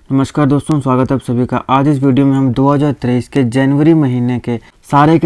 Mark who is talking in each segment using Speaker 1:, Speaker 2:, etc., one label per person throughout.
Speaker 1: नमस्कार दोस्तों, स्वागत है आप सभी का। आज इस वीडियो में हम 2023 के जनवरी महीने के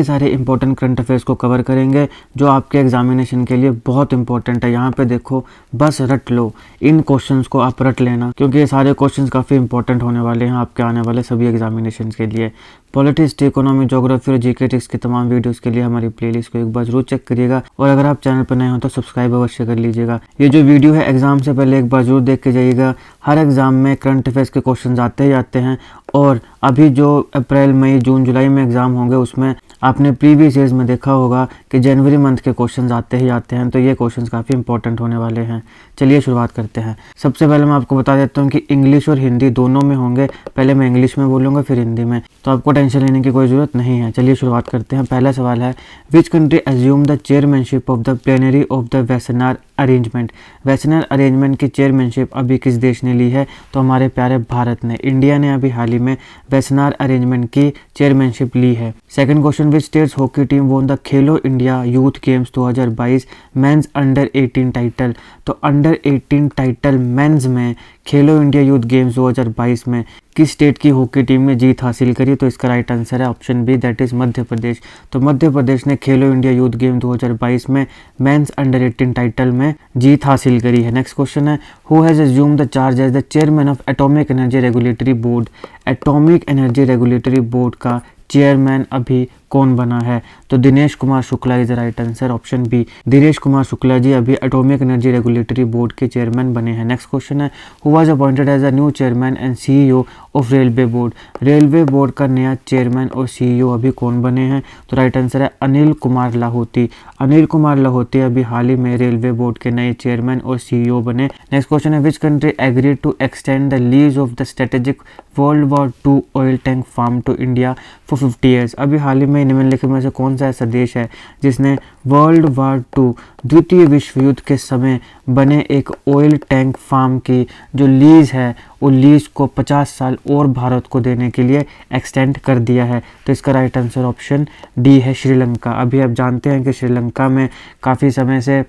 Speaker 1: सारे इंपॉर्टेंट करंट अफेयर्स को कवर करेंगे जो आपके एग्जामिनेशन के लिए बहुत इंपॉर्टेंट है। यहाँ पे देखो, बस रट लो, इन क्वेश्चंस को आप रट लेना क्योंकि ये सारे क्वेश्चंस काफ़ी इंपॉर्टेंट होने वाले हैं आपके आने वाले सभी एग्जामिनेशन के लिए। पॉलिटिक्स, इकोनॉमी, ज्योग्राफी और जीके टिक्स की तमाम वीडियोस के लिए हमारी प्लेलिस्ट को एक बार जरूर चेक करिएगा और अगर आप चैनल पर नए हो तो सब्सक्राइब अवश्य कर लीजिएगा। ये जो वीडियो है एग्जाम से पहले एक बार जरूर देख के जाइएगा। हर एग्जाम में करंट अफेयर्स के क्वेश्चन आते ही आते हैं और अभी जो अप्रैल, मई, जून, जुलाई में एग्जाम होंगे उसमें आपने प्रीवियस ईयर्स में देखा होगा कि जनवरी मंथ के क्वेश्चंस आते ही आते हैं, तो ये क्वेश्चंस काफ़ी इंपॉर्टेंट होने वाले हैं। चलिए शुरुआत करते हैं। सबसे पहले मैं आपको बता देता हूँ कि इंग्लिश और हिंदी दोनों में होंगे। पहले मैं इंग्लिश में बोलूँगा फिर हिंदी में, तो आपको टेंशन लेने की कोई ज़रूरत नहीं है। चलिए शुरुआत करते हैं। पहला सवाल है, which country assume the chairmanship of the plenary of the westerner arrangement. Westerner arrangement की चेयरमैनशिप अभी किस देश ने ली है? तो हमारे प्यारे भारत ने, इंडिया ने अभी हाल ही में वेस्टर्नर अरेंजमेंट की चेयरमैनशिप ली है। Second question, which states hockey team won the Khelo India youth games 2022 men's under 18 title. तो अंडर 18 टाइटल मेंस में खेलो इंडिया यूथ गेम्स 2022 में किस स्टेट की हॉकी टीम ने जीत हासिल करी? तो इसका राइट आंसर है option B, that is Madhya Pradesh. तो मध्य प्रदेश ने खेलो इंडिया यूथ गेम 2022 में मेंस अंडर 18 टाइटल में जीत हासिल करी है। नेक्स्ट क्वेश्चन है, who has assumed the charge as the chairman of atomic energy regulatory board. Atomic energy regulatory board का चेयरमैन अभी कौन बना है? तो Dinesh Kumar Shukla is the right answer, option B. Dinesh Kumar Shukla ji अभी एटॉमिक एनर्जी रेगुलेटरी बोर्ड के चेयरमैन बने हैं। नेक्स्ट क्वेश्चन है, who was appointed as a new chairman and CEO of railway board. Railway board का नया चेयरमैन और सीईओ अभी कौन बने हैं? तो राइट आंसर है अनिल कुमार लाहौती। अनिल कुमार लाहौती अभी हाल ही में रेलवे बोर्ड के नए चेयरमैन और सीईओ बने। नेक्स्ट क्वेश्चन है, which country agreed to extend the lease of the strategic World war 2 oil tank farm to India for 50 years. अभी हाल ही में निम्नलिखित में से कौन सा ऐसा देश है जिसने वर्ल्ड वॉर 2 द्वितीय विश्व युद्ध के समय बने एक ऑयल टैंक फार्म की जो लीज है वो लीज को 50 साल और भारत को देने के लिए एक्सटेंड कर दिया है? तो इसका राइट आंसर ऑप्शन डी है, श्रीलंका। अभी आप जानते हैं कि श्रीलंका में काफ़ी समय से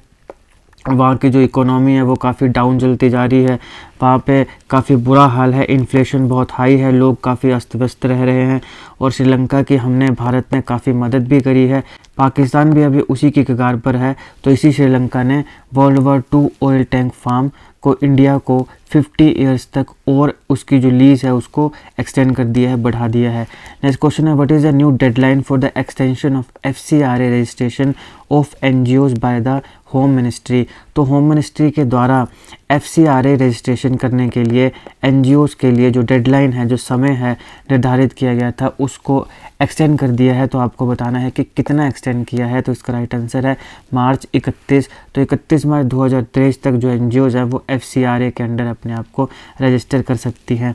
Speaker 1: वहाँ की जो इकोनॉमी है वो काफ़ी डाउन चलती जा रही है। वहाँ पे काफ़ी बुरा हाल है, इन्फ्लेशन बहुत हाई है, लोग काफ़ी अस्त व्यस्त रह रहे हैं और श्रीलंका की हमने भारत ने काफ़ी मदद भी करी है। पाकिस्तान भी अभी उसी की कगार पर है, तो इसी श्रीलंका ने world war 2 oil tank farm को इंडिया को 50 ईयर्स तक और उसकी जो लीज है उसको एक्सटेंड कर दिया है, बढ़ा दिया है। नेक्स्ट क्वेश्चन है, what is the new deadline for the extension of FCRA registration of NGOs by the home ministry. तो होम मिनिस्ट्री के द्वारा FCRA रजिस्ट्रेशन करने के लिए NGOs के लिए जो डेडलाइन है, जो समय है निर्धारित किया गया था उसको एक्सटेंड कर दिया है। तो आपको बताना है कि कितना एक्सटेंड किया है। तो इसका राइट आंसर है मार्च 31। तो 31 मार्च 2023 तक जो NGOs है वो FCRA के अंडर अपने आप को रजिस्टर कर सकती हैं।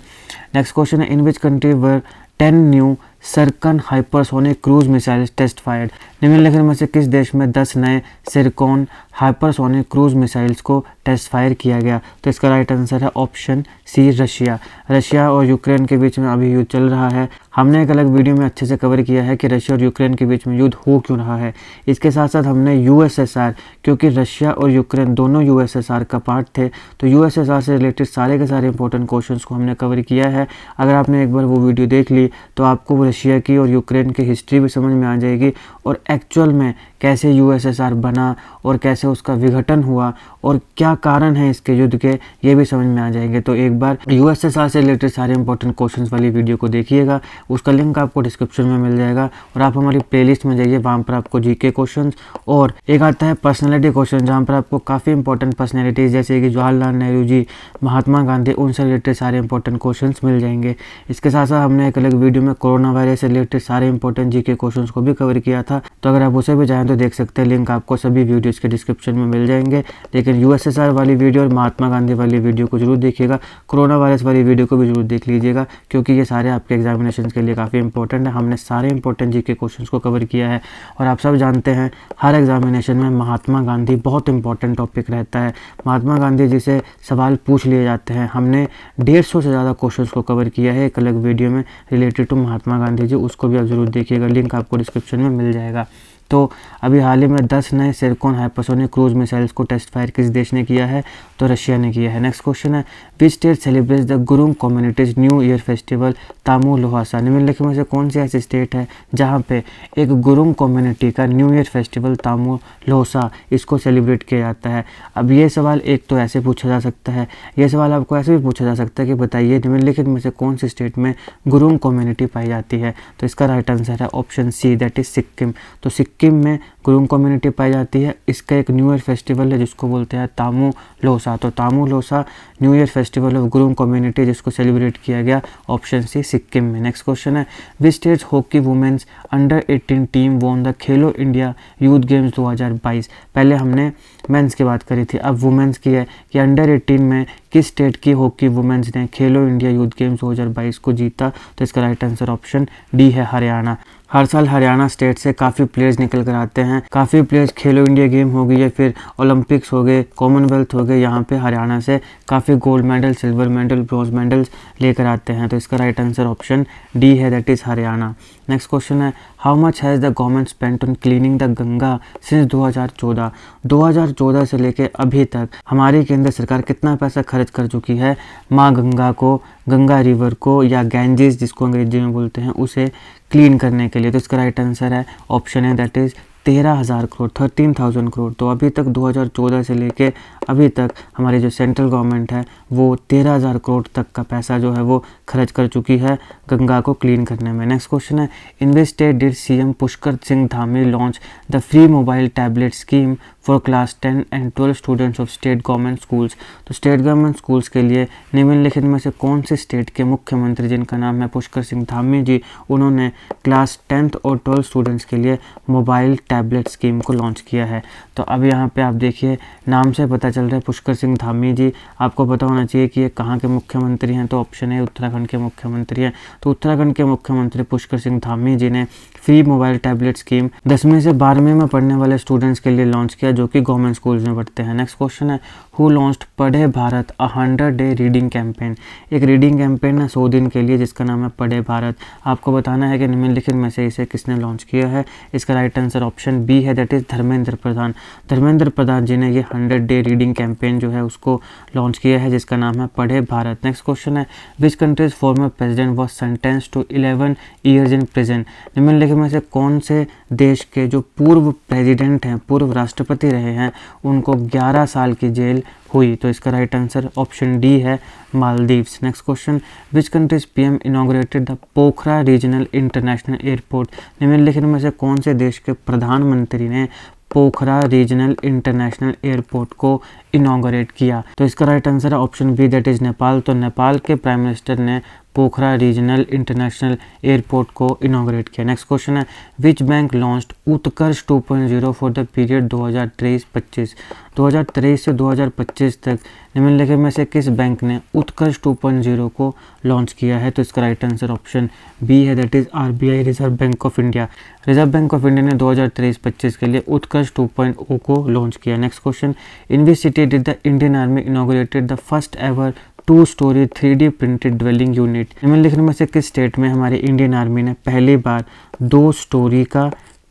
Speaker 1: नेक्स्ट क्वेश्चन है, in which country were 10 new Zircon hypersonic cruise missiles test fired. निम्नलिखित में से किस देश में 10 नए सिरकॉन हाइपरसोनिक क्रूज मिसाइल्स को टेस्ट फायर किया गया? तो इसका राइट आंसर है ऑप्शन सी, रशिया। रशिया और यूक्रेन के बीच में अभी युद्ध चल रहा है। हमने एक अलग वीडियो में अच्छे से कवर किया है कि रशिया और यूक्रेन के बीच में युद्ध हो क्यों रहा है। इसके साथ साथ हमने USSR, क्योंकि रशिया और यूक्रेन दोनों USSR का पार्ट थे, तो USSR से रिलेटेड सारे के सारे इंपॉर्टेंट क्वेश्चंस को हमने कवर किया है। अगर आपने एक बार वो वीडियो देख ली तो आपको रशिया की और यूक्रेन की हिस्ट्री भी समझ में आ जाएगी और एक्चुअल में कैसे USSR बना और कैसे उसका विघटन हुआ और क्या कारण है इसके युद्ध के, ये भी समझ में आ जाएंगे। तो एक बार USSR से रिलेटेड सारे इंपॉर्टेंट क्वेश्चंस वाली वीडियो को देखिएगा, उसका लिंक आपको डिस्क्रिप्शन में मिल जाएगा और आप हमारी प्लेलिस्ट में जाइए, वहाँ पर आपको जीके क्वेश्चंस और एक आता है पर्सनैलिटी क्वेश्चन, जहाँ पर आपको काफ़ी इंपॉर्टेंट पर्सनैलिटीज़ जैसे कि जवाहरलाल नेहरू जी, महात्मा गांधी, उनसे रिलेटेड सारे इंपॉर्टेंट क्वेश्चन मिल जाएंगे। इसके साथ साथ हमने एक अलग वीडियो में कोरोना वायरस से रिलेटेड सारे इंपॉर्टेंट जीके क्वेश्चन को भी कवर किया था, तो अगर आप उसे भी जाएँ तो देख सकते हैं, लिंक आपको सभी वीडियोज़ के डिस्क्रिप्शन में मिल जाएंगे। लेकिन USSR वाली वीडियो और महात्मा गांधी वाली वीडियो को जरूर देखिएगा, कोरोना वायरस वाली वीडियो को भी जरूर देख लीजिएगा क्योंकि ये सारे आपके एग्जामिनेशन के लिए काफ़ी इंपॉर्टेंट है। हमने सारे इंपॉर्टेंट जीके क्वेश्चंस को कवर किया है और आप सब जानते हैं हर एग्जामिनेशन में महात्मा गांधी बहुत इंपॉर्टेंट टॉपिक रहता है। महात्मा गांधी जी से सवाल पूछ लिए जाते हैं। हमने 150 से ज़्यादा क्वेश्चंस को कवर किया है एक अलग वीडियो में रिलेटेड टू महात्मा गांधी जी, उसको भी आप जरूर देखिएगा, लिंक आपको डिस्क्रिप्शन में मिल जाएगा। तो अभी हाल ही में 10 नए सिरकोन हाइपरसोनिक क्रूज मिसाइल्स को टेस्ट फायर किस देश ने किया है? तो रशिया ने किया है। नेक्स्ट क्वेश्चन है, which state celebrates the Gurung community's new year festival Tamu Lhosar? निम्नलिखित में से कौन सी ऐसी स्टेट है जहाँ पे एक गुरुंग कम्युनिटी का न्यू ईयर फेस्टिवल तामू लोहासा इसको सेलिब्रेट किया जाता है? अब ये सवाल एक तो ऐसे पूछा जा सकता है, ये सवाल आपको ऐसे भी पूछा जा सकता है कि बताइए निम्नलिखित में से कौन सी स्टेट में गुरुंग कम्युनिटी पाई जाती है? तो इसका राइट आंसर है option C, that is Sikkim. तो सिक्किम में गुरुंग कम्युनिटी पाई जाती है। इसका एक न्यू ईयर फेस्टिवल है जिसको बोलते हैं तामू लोसा। तो Tamu Losar new year festival of Gurung community जिसको सेलिब्रेट किया गया, ऑप्शन सी सिक्किम में। नेक्स्ट क्वेश्चन है, which states hockey women's under 18 team won the Khelo India youth games 2022? पहले हमने मेंस की बात करी थी, अब वुमेन्स की है कि अंडर 18 में किस स्टेट की हॉकी वुमेन्स ने खेलो इंडिया यूथ गेम्स 2022 को जीता? तो इसका राइट आंसर ऑप्शन डी है, हरियाणा। हर साल हरियाणा स्टेट से काफ़ी प्लेयर्स निकल कर आते हैं। काफ़ी प्लेयर्स खेलो इंडिया गेम हो गई या फिर ओलंपिक्स हो गए, कॉमनवेल्थ हो गए, यहाँ पे हरियाणा से काफ़ी gold medal, silver medal, bronze medals लेकर आते हैं। तो इसका राइट आंसर ऑप्शन डी है, that is Haryana. Next question है, how much has the government spent on cleaning the Ganga since 2014? 2014 से लेकर अभी तक हमारी केंद्र सरकार कितना पैसा खर्च कर चुकी है माँ गंगा को, गंगा रिवर को या गैंजेस जिसको अंग्रेजी में बोलते हैं, उसे क्लीन करने के लिए? तो इसका राइट आंसर है ऑप्शन है, दैट इज़ 13,000 करोड़, 13,000 करोड़। तो अभी तक 2014 से लेके अभी तक हमारी जो सेंट्रल गवर्नमेंट है वो 13,000 करोड़ तक का पैसा जो है वो खर्च कर चुकी है गंगा को क्लीन करने में। नेक्स्ट क्वेश्चन है, in which state did CM Pushkar Singh Dhami launch the free mobile tablet scheme for class 10 and 12 students of state government schools? तो स्टेट गवर्नमेंट स्कूल्स के लिए निम्नलिखित में से कौन से स्टेट के मुख्यमंत्री जिनका नाम है पुष्कर सिंह धामी जी, उन्होंने क्लास 10th और 12 स्टूडेंट्स के लिए मोबाइल टैबलेट स्कीम को लॉन्च किया है? तो अब यहाँ पे आप देखिए, नाम से पता चल रहा है पुष्कर सिंह धामी जी। आपको पता होना चाहिए कि ये कहाँ के मुख्यमंत्री हैं, तो ऑप्शन है उत्तराखंड के मुख्यमंत्री हैं। तो उत्तराखंड के मुख्यमंत्री पुष्कर सिंह धामी जी ने फ्री मोबाइल टैबलेट स्कीम 10वीं से 12वीं में पढ़ने वाले स्टूडेंट्स के लिए लॉन्च किया जो कि गवर्नमेंट स्कूल्स में पढ़ते हैं। नेक्स्ट क्वेश्चन है, हु लॉन्च्ड पढ़े भारत 100 डे रीडिंग कैंपेन? एक रीडिंग कैंपेन है 100 दिन के लिए जिसका नाम है पढ़े भारत। आपको बताना है कि निम्नलिखित में से इसे किसने लॉन्च किया है? इसका राइट आंसर ऑप्शन बी है, दैट इज धर्मेंद्र प्रधान। धर्मेंद्र प्रधान जी ने ये 100 डे रीडिंग कैंपेन जो है उसको लॉन्च किया है जिसका नाम है पढ़े भारत। नेक्स्ट क्वेश्चन है, which countries former president was sentenced to 11 years in prison? निम्नलिखित में से कौन से देश के जो पूर्व प्रेसिडेंट हैं, पूर्व राष्ट्रपति रहे हैं, उनको 11 साल की जेल हुई? तो इसका राइट आंसर ऑप्शन डी है, Maldives. Next question, which countries PM inaugurated the Pokhara regional international airport? निम्नलिखित में से कौन से देश के प्रधानमंत्री ने पोखरा रीजनल इंटरनेशनल एयरपोर्ट को इनॉग्रेट किया? तो इसका राइट आंसर है option B, that is Nepal. तो नेपाल के प्राइम मिनिस्टर ने पोखरा रीजनल इंटरनेशनल एयरपोर्ट को इनॉग्रेट किया। नेक्स्ट क्वेश्चन है, which bank launched Utkarsh 2.0 for the period 2023-25? 2023 से 2025 तक निम्नलिखित में से किस बैंक ने उत्कर्ष 2.0 को लॉन्च किया है? तो इसका राइट आंसर ऑप्शन बी है, that is RBI, reserve bank of India. Reserve bank of India ने 2023-25 के लिए उत्कर्ष 2.0 को लॉन्च किया। Next question, in which city did the Indian army inaugurated the first ever 2 story 3D printed dwelling unit? निम्नलिखित में से किस स्टेट में हमारी इंडियन आर्मी ने पहली बार 2 स्टोरी का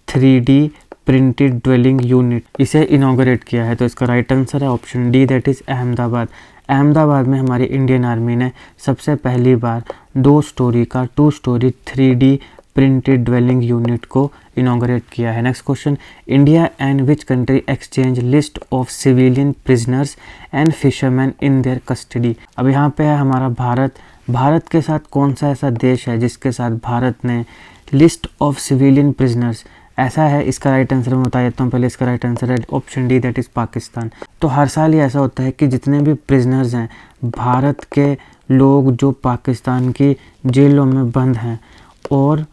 Speaker 1: 3D प्रिंटेड ड्वेलिंग यूनिट इसे इनॉग्रेट किया है? तो इसका राइट आंसर है option D, that is Ahmedabad. Ahmedabad में हमारी इंडियन आर्मी ने सबसे पहली बार 2 स्टोरी का 2 story 3D printed dwelling unit को इनॉग्रेट किया है। Next question, India and which country exchange list of civilian prisoners and fisherman in their custody? अब यहाँ पे है हमारा भारत। भारत के साथ कौन सा ऐसा देश है जिसके साथ भारत ने लिस्ट ऑफ सिविलियन प्रिजनर्स, ऐसा है? इसका राइट आंसर मैं बता देता हूँ पहले। इसका राइट आंसर है option D, that is Pakistan. तो हर साल ही ऐसा होता है कि जितने भी प्रिजनर्स हैं भारत के लोग जो पाकिस्तान की जेलों में बंद हैं, और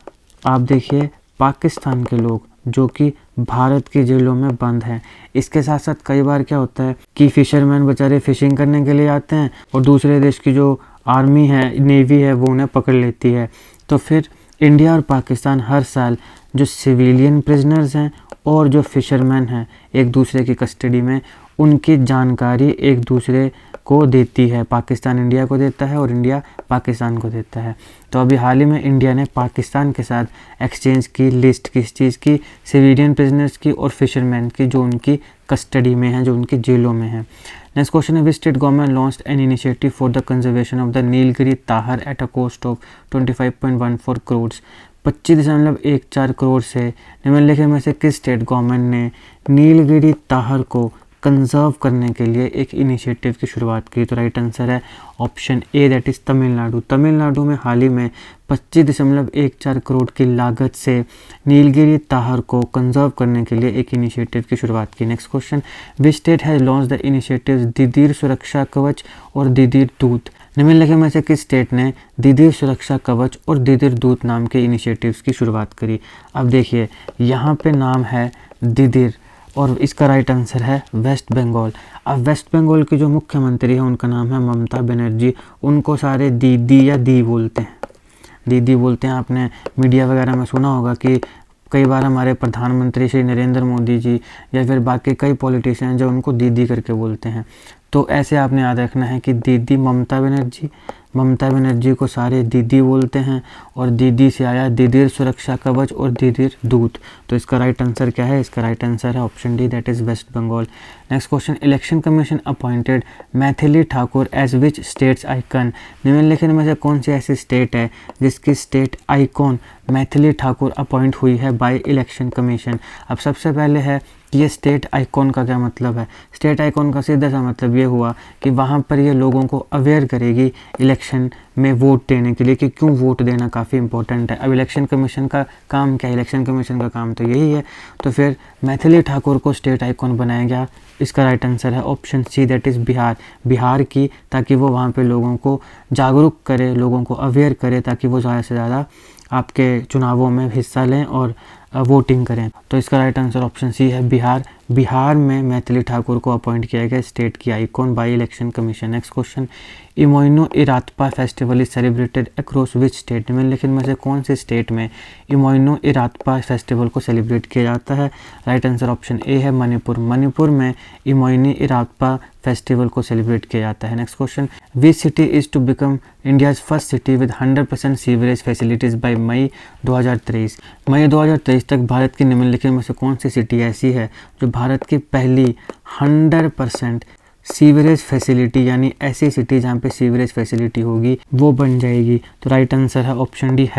Speaker 1: आप देखिए पाकिस्तान के लोग जो कि भारत की जेलों में बंद हैं। इसके साथ साथ कई बार क्या होता है कि फिशरमैन बेचारे फिशिंग करने के लिए आते हैं और दूसरे देश की जो आर्मी है, नेवी है, वो उन्हें पकड़ लेती है। तो फिर इंडिया और पाकिस्तान हर साल जो सिविलियन प्रिजनर्स हैं और जो फिशरमैन हैं एक दूसरे की कस्टडी में, उनकी जानकारी एक दूसरे को देती है। पाकिस्तान इंडिया को देता है और इंडिया पाकिस्तान को देता है। तो अभी हाल ही में इंडिया ने पाकिस्तान के साथ एक्सचेंज की लिस्ट किस चीज़ की, सिविलियन प्रिजनर्स की और फिशरमैन की, जो उनकी कस्टडी में हैं, जो उनकी जेलों में हैं। नेक्स्ट क्वेश्चन है, which state government launched an initiative for the conservation of the Nilgiri tahr at a cost of 25.14 crore. 25.14 crore से निम्नलिखित में से किस स्टेट गवर्नमेंट ने नीलगिरी ताहर को कंजर्व करने के लिए एक इनिशिएटिव की शुरुआत की? तो राइट आंसर है option A, that is Tamil Nadu. Tamil Nadu में हाल ही में 25.14 करोड़ की लागत से नीलगिरी ताहर को कंजर्व करने के लिए एक इनिशिएटिव की शुरुआत की। Next question, which state has launch the initiative दीदीर सुरक्षा कवच और दीदीर दूत? निम्नलिखित में से किस स्टेट ने दीदीर सुरक्षा कवच और दीदीर दूत नाम के इनिशिएटिव्स की शुरुआत करी? अब देखिए यहाँ पे नाम है दीदीर और इसका राइट आंसर है वेस्ट बंगाल। अब वेस्ट बंगाल की जो मुख्यमंत्री है उनका नाम है ममता बनर्जी। उनको सारे दीदी या दी बोलते हैं, दीदी बोलते हैं। आपने मीडिया वगैरह में सुना होगा कि कई बार हमारे प्रधानमंत्री श्री नरेंद्र मोदी जी या फिर बाकी कई पॉलिटिशियन जो उनको दीदी करके बोलते हैं। तो ऐसे आपने याद रखना है कि दीदी ममता बनर्जी को सारे दीदी बोलते हैं और दीदी से आया दीदीर सुरक्षा कवच और दीदीर दूत। तो इसका राइट आंसर क्या है? इसका राइट आंसर है option D, that is West Bengal. Next question, election commission appointed Maithili Thakur as which states icon? निम्नलिखित में से कौन सी ऐसी स्टेट है जिसकी state icon Maithili Thakur appoint हुई है बाय इलेक्शन कमीशन? अब सबसे पहले है ये स्टेट आइकॉन का क्या मतलब है? स्टेट आइकॉन का सीधा सा मतलब ये हुआ कि वहाँ पर ये लोगों को अवेयर करेगी इलेक्शन में वोट देने के लिए कि क्यों वोट देना काफ़ी इंपॉर्टेंट है। अब इलेक्शन कमीशन का काम क्या है? इलेक्शन कमीशन का काम तो यही है। तो फिर मैथिली ठाकुर को स्टेट आइकॉन बनाया गया। इसका राइट आंसर है option C, that is Bihar की, ताकि वो वहाँ पे लोगों को जागरूक करे, लोगों को अवेयर करे, ताकि वो ज़्यादा से ज़्यादा आपके चुनावों में हिस्सा लें और वोटिंग करें। तो इसका राइट आंसर ऑप्शन सी है बिहार में मैथिली ठाकुर को अपॉइंट किया गया स्टेट की icon by election commission. Next question, Imoinu Iratpa festival is celebrated across which state? निम्नलिखित में से कौन से स्टेट में इमोइनो इरातपा फेस्टिवल को सेलिब्रेट किया जाता है? राइट आंसर ऑप्शन ए है मणिपुर में इमोइनो इरातपा फेस्टिवल को सेलिब्रेट किया जाता है। Next question, which city is to become India's first city with 100% sewerage facilities by May 2023? मई 2023 तक भारत की निम्नलिखित में से कौन सी सिटी ऐसी है जो भारत की पहली 100% सीवरेज फैसिलिटी, यानी ऐसी सिटी जहाँ पे सीवरेज फैसिलिटी होगी, वो बन जाएगी? तो राइट आंसर है ऑप्शन डी,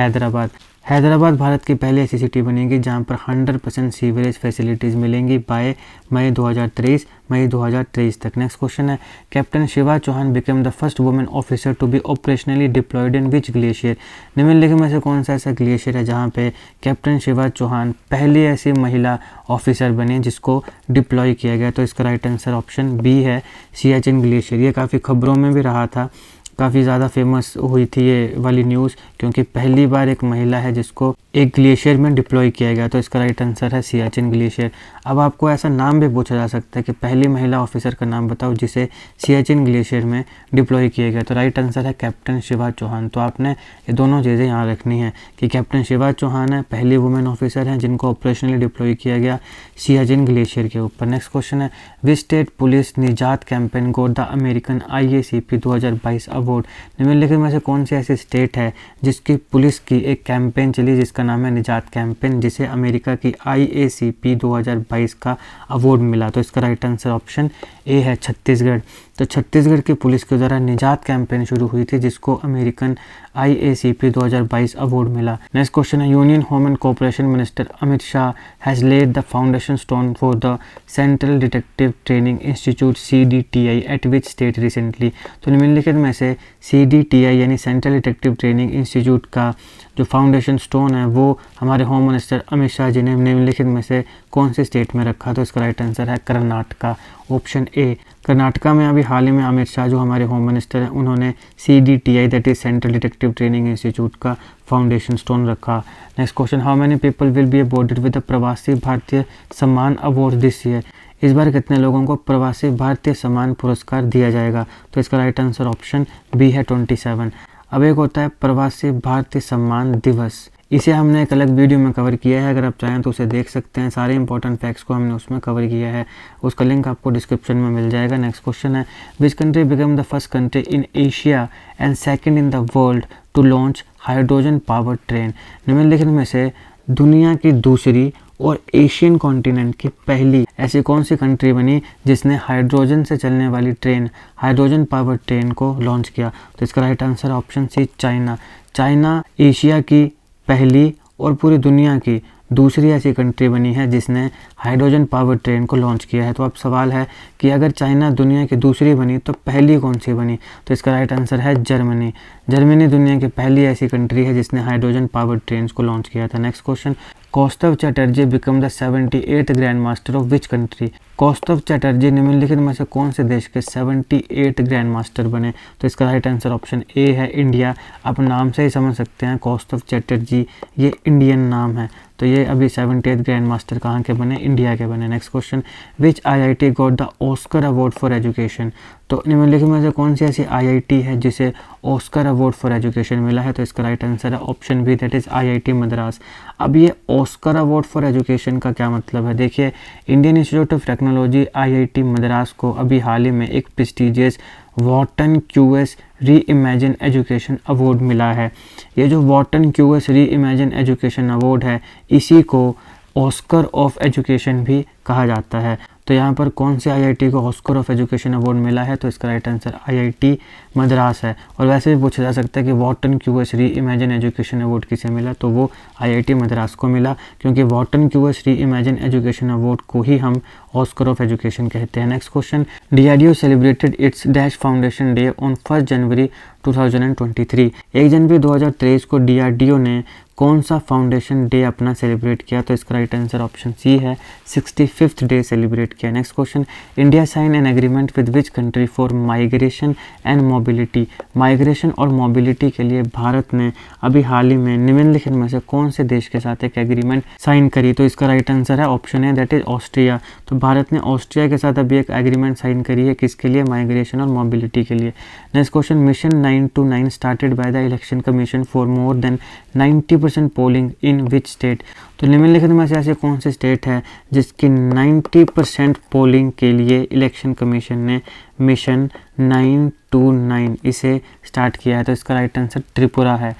Speaker 1: हैदराबाद भारत की पहली ऐसी सिटी बनेगी जहाँ पर 100% सीवरेज फैसिलिटीज़ मिलेंगी बाय मई 2023 तक। नेक्स्ट क्वेश्चन है, captain Shiva Chauhan become the first women officer to be operationally deployed in which glacier? निम्नलिखित में से कौन सा ऐसा ग्लेशियर है जहाँ पे कैप्टन शिवा चौहान पहली ऐसी महिला ऑफिसर बने जिसको डिप्लॉय किया गया? तो इसका राइट आंसर ऑप्शन बी है, सियाचिन ग्लेशियर। ये काफ़ी खबरों में भी रहा था, काफ़ी ज़्यादा फेमस हुई थी ये वाली न्यूज़, क्योंकि पहली बार एक महिला है जिसको एक ग्लेशियर में डिप्लॉय किया गया। तो इसका राइट आंसर है सियाचिन ग्लेशियर। अब आपको ऐसा नाम भी पूछा जा सकता है कि पहली महिला ऑफिसर का नाम बताओ जिसे सियाचिन ग्लेशियर में डिप्लॉय किया गया। तो राइट आंसर है कैप्टन शिवा चौहान। तो आपने ये दोनों चीज़ें यहाँ रखनी है कि कैप्टन शिवा चौहान है, पहली वुमेन ऑफिसर हैं जिनको ऑपरेशनली डिप्लॉय किया गया सियाचिन ग्लेशियर के ऊपर। नेक्स्ट क्वेश्चन है, विच स्टेट पुलिस निजात campaign got the American IACP 2022 award? निम्नलिखित में से कौन सी ऐसी स्टेट है जिसकी पुलिस की एक कैंपेन चली जिसका नाम है निजात कैंपेन, जिसे अमेरिका की IACP 2022 का अवार्ड मिला? तो इसका राइट आंसर ऑप्शन ए है छत्तीसगढ़। तो छत्तीसगढ़ की पुलिस के द्वारा निजात कैंपेन शुरू हुई थी जिसको अमेरिकन IACP 2022 अवार्ड मिला। नेक्स्ट क्वेश्चन है, union home and corporation minister Amit Shah has laid the foundation stone for the central detective training institute CDTI at which state recently? तो निम्नलिखित में से CDTI यानी सेंट्रल डिटेक्टिव ट्रेनिंग इंस्टीट्यूट का जो foundation stone है वो हमारे होम मिनिस्टर अमित शाह जी ने निम्नलिखित में से कौन से स्टेट में रखा? तो इसका राइट आंसर है कर्नाटका, ऑप्शन ए। कर्नाटका में अभी हाल ही में अमित शाह जो हमारे होम मिनिस्टर हैं उन्होंने CDTI that is central detective training institute का फाउंडेशन स्टोन रखा। Next question, how many people will be awarded with the प्रवासी भारतीय सम्मान अवार्ड दिस ईयर? इस बार कितने लोगों को प्रवासी भारतीय सम्मान पुरस्कार दिया जाएगा? तो इसका राइट आंसर ऑप्शन बी है 27। अब एक होता है प्रवासी भारतीय सम्मान दिवस, इसे हमने एक अलग वीडियो में कवर किया है, अगर आप चाहें तो उसे देख सकते हैं। सारे इंपॉर्टेंट फैक्ट्स को हमने उसमें कवर किया है, उसका लिंक आपको डिस्क्रिप्शन में मिल जाएगा। नेक्स्ट क्वेश्चन है, which country become the first country in Asia and second in the world to launch hydrogen power train. निम्नलिखित में से दुनिया की दूसरी और एशियन कॉन्टिनेंट की पहली ऐसी कौन सी कंट्री बनी जिसने हाइड्रोजन से चलने वाली ट्रेन, हाइड्रोजन पावर ट्रेन को लॉन्च किया? तो इसका right answer option C, China. China Asia की पहली और पूरी दुनिया की दूसरी ऐसी कंट्री बनी है जिसने हाइड्रोजन पावर ट्रेन को लॉन्च किया है। तो अब सवाल है कि अगर चाइना दुनिया की दूसरी बनी तो पहली कौन सी बनी? तो इसका राइट आंसर है जर्मनी। जर्मनी दुनिया की पहली ऐसी कंट्री है जिसने हाइड्रोजन पावर ट्रेन को लॉन्च किया था। Next question, Kaustav Chatterjee become the 78th grand master of which country? Kaustav Chatterjee निम्नलिखित में से कौन से देश के 78 ग्रैंड मास्टर बने? तो इसका राइट आंसर ऑप्शन ए है, इंडिया। आप नाम से ही समझ सकते हैं कौस्तव चटर्जी ये इंडियन नाम है, तो ये अभी 78th ग्रैंड मास्टर कहाँ के बने? इंडिया के बने। Next question, which IIT got the Oscar award for education? तो निम्नलिखित में से कौन सी ऐसी IIT है जिसे ऑस्कर अवार्ड फॉर एजुकेशन मिला है? तो इसका राइट आंसर है option B, that is IIT Madras. अब ये ऑस्कर अवार्ड फॉर एजुकेशन का क्या मतलब है? देखिए, Indian institute of technology IIT Madras को अभी हाल ही में एक प्रेस्टिजियस वॉर्टन क्यूएस री इमेजिन एजुकेशन अवार्ड मिला है। ये जो वॉर्टन क्यूएस री इमेजिन एजुकेशन अवार्ड है, इसी को ऑस्कर ऑफ एजुकेशन भी कहा जाता है। तो यहाँ पर कौन से IIT को ऑस्कर ऑफ एजुकेशन अवार्ड मिला है? तो इसका राइट आंसर IIT मद्रास है। और वैसे भी पूछा जा सकता है कि वॉर्टन क्यूएस री इमेजिन एजुकेशन अवार्ड किसे मिला? तो वो IIT मद्रास को मिला, क्योंकि वॉर्टन क्यूएस री इमेजिन एजुकेशन अवार्ड को ही हम ऑस्कर ऑफ एजुकेशन कहते हैं। Next question, DRDO celebrated it's dash foundation day on 1 जनवरी 2023। 1 जनवरी 2023 को DRDO ने कौन सा फाउंडेशन डे अपना सेलिब्रेट किया? तो इसका राइट आंसर ऑप्शन सी है, 65th डे सेलिब्रेट किया। Next question, India sign an agreement with which country for migration and mobility? Migration और मोबिलिटी के लिए भारत ने अभी हाल ही में निम्नलिखित में से कौन से देश के साथ एक एग्रीमेंट साइन करी? तो इसका राइट आंसर है option A, that is Austria. तो भारत ने ऑस्ट्रिया के साथ अभी एक एग्रीमेंट साइन करी है, किसके लिए? माइग्रेशन और मोबिलिटी के लिए। Next question, mission 929 started by the election commission for more than 90% polling in which state? तो निम्नलिखित में से ऐसे कौन से स्टेट है जिसकी 90% पोलिंग के लिए इलेक्शन कमीशन ने मिशन 929 इसे स्टार्ट किया है? तो इसका राइट आंसर त्रिपुरा है,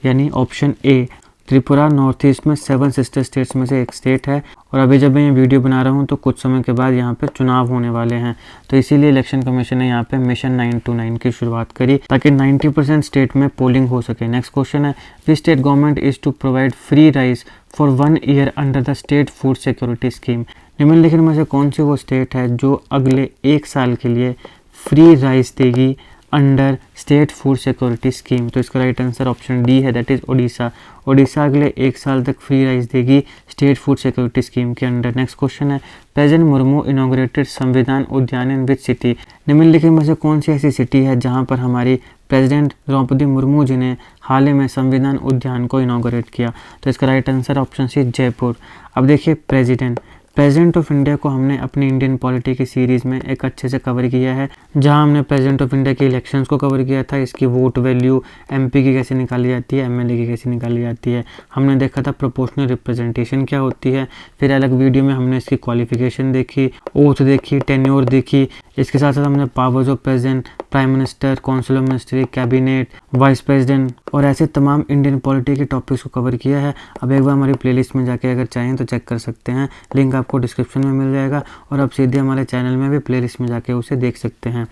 Speaker 1: यानी option A. Tripura north east में 7 सिस्टर स्टेट्स में से एक स्टेट है। और अभी जब मैं ये वीडियो बना रहा हूँ तो कुछ समय के बाद यहाँ पे चुनाव होने वाले हैं, तो इसीलिए इलेक्शन कमीशन ने यहाँ पे मिशन 929 की शुरुआत करी ताकि 90% स्टेट में पोलिंग हो सके। नेक्स्ट क्वेश्चन है, which state government is to provide free rice for 1 year under the state food security scheme? निम्नलिखित में से कौन सी वो स्टेट है जो अगले 1 साल के लिए फ्री राइस देगी under state food security scheme? तो इसका राइट आंसर ऑप्शन डी है, दैट इज ओडिशा। ओडिशा अगले 1 साल तक फ्री राइस देगी स्टेट फूड सिक्योरिटी स्कीम के अंडर। नेक्स्ट क्वेश्चन है, प्रेसिडेंट मुर्मू इनॉग्रेटेड संविधान उद्यान इन विच सिटी? निम्नलिखित में से कौन सी ऐसी सिटी है जहां पर हमारी प्रेसिडेंट द्रौपदी मुर्मू जी ने हाल ही में संविधान उद्यान को इनॉग्रेट किया? तो इसका right answer option C, Jaipur. अब देखिए, प्रेसिडेंट ऑफ इंडिया को हमने अपनी इंडियन पॉलिटी की सीरीज़ में एक अच्छे से कवर किया है, जहां हमने प्रेसिडेंट ऑफ इंडिया के इलेक्शंस को कवर किया था, इसकी वोट वैल्यू MP की कैसे निकाली जाती है, MLA की कैसे निकाली जाती है। हमने देखा था प्रोपोर्शनल रिप्रेजेंटेशन क्या होती है, फिर अलग वीडियो में हमने इसकी क्वालिफिकेशन देखी, ओथ देखी, टेन्योर देखी। इसके साथ साथ हमने powers of president, prime minister, council of ministry, cabinet, vice president और ऐसे तमाम इंडियन पॉलिटी के टॉपिक्स को कवर किया है। अब एक बार हमारी प्लेलिस्ट में जाके अगर चाहें तो चेक कर सकते हैं, लिंक आपको डिस्क्रिप्शन में मिल जाएगा, और आप सीधे हमारे चैनल में भी प्लेलिस्ट में जाके उसे देख सकते हैं।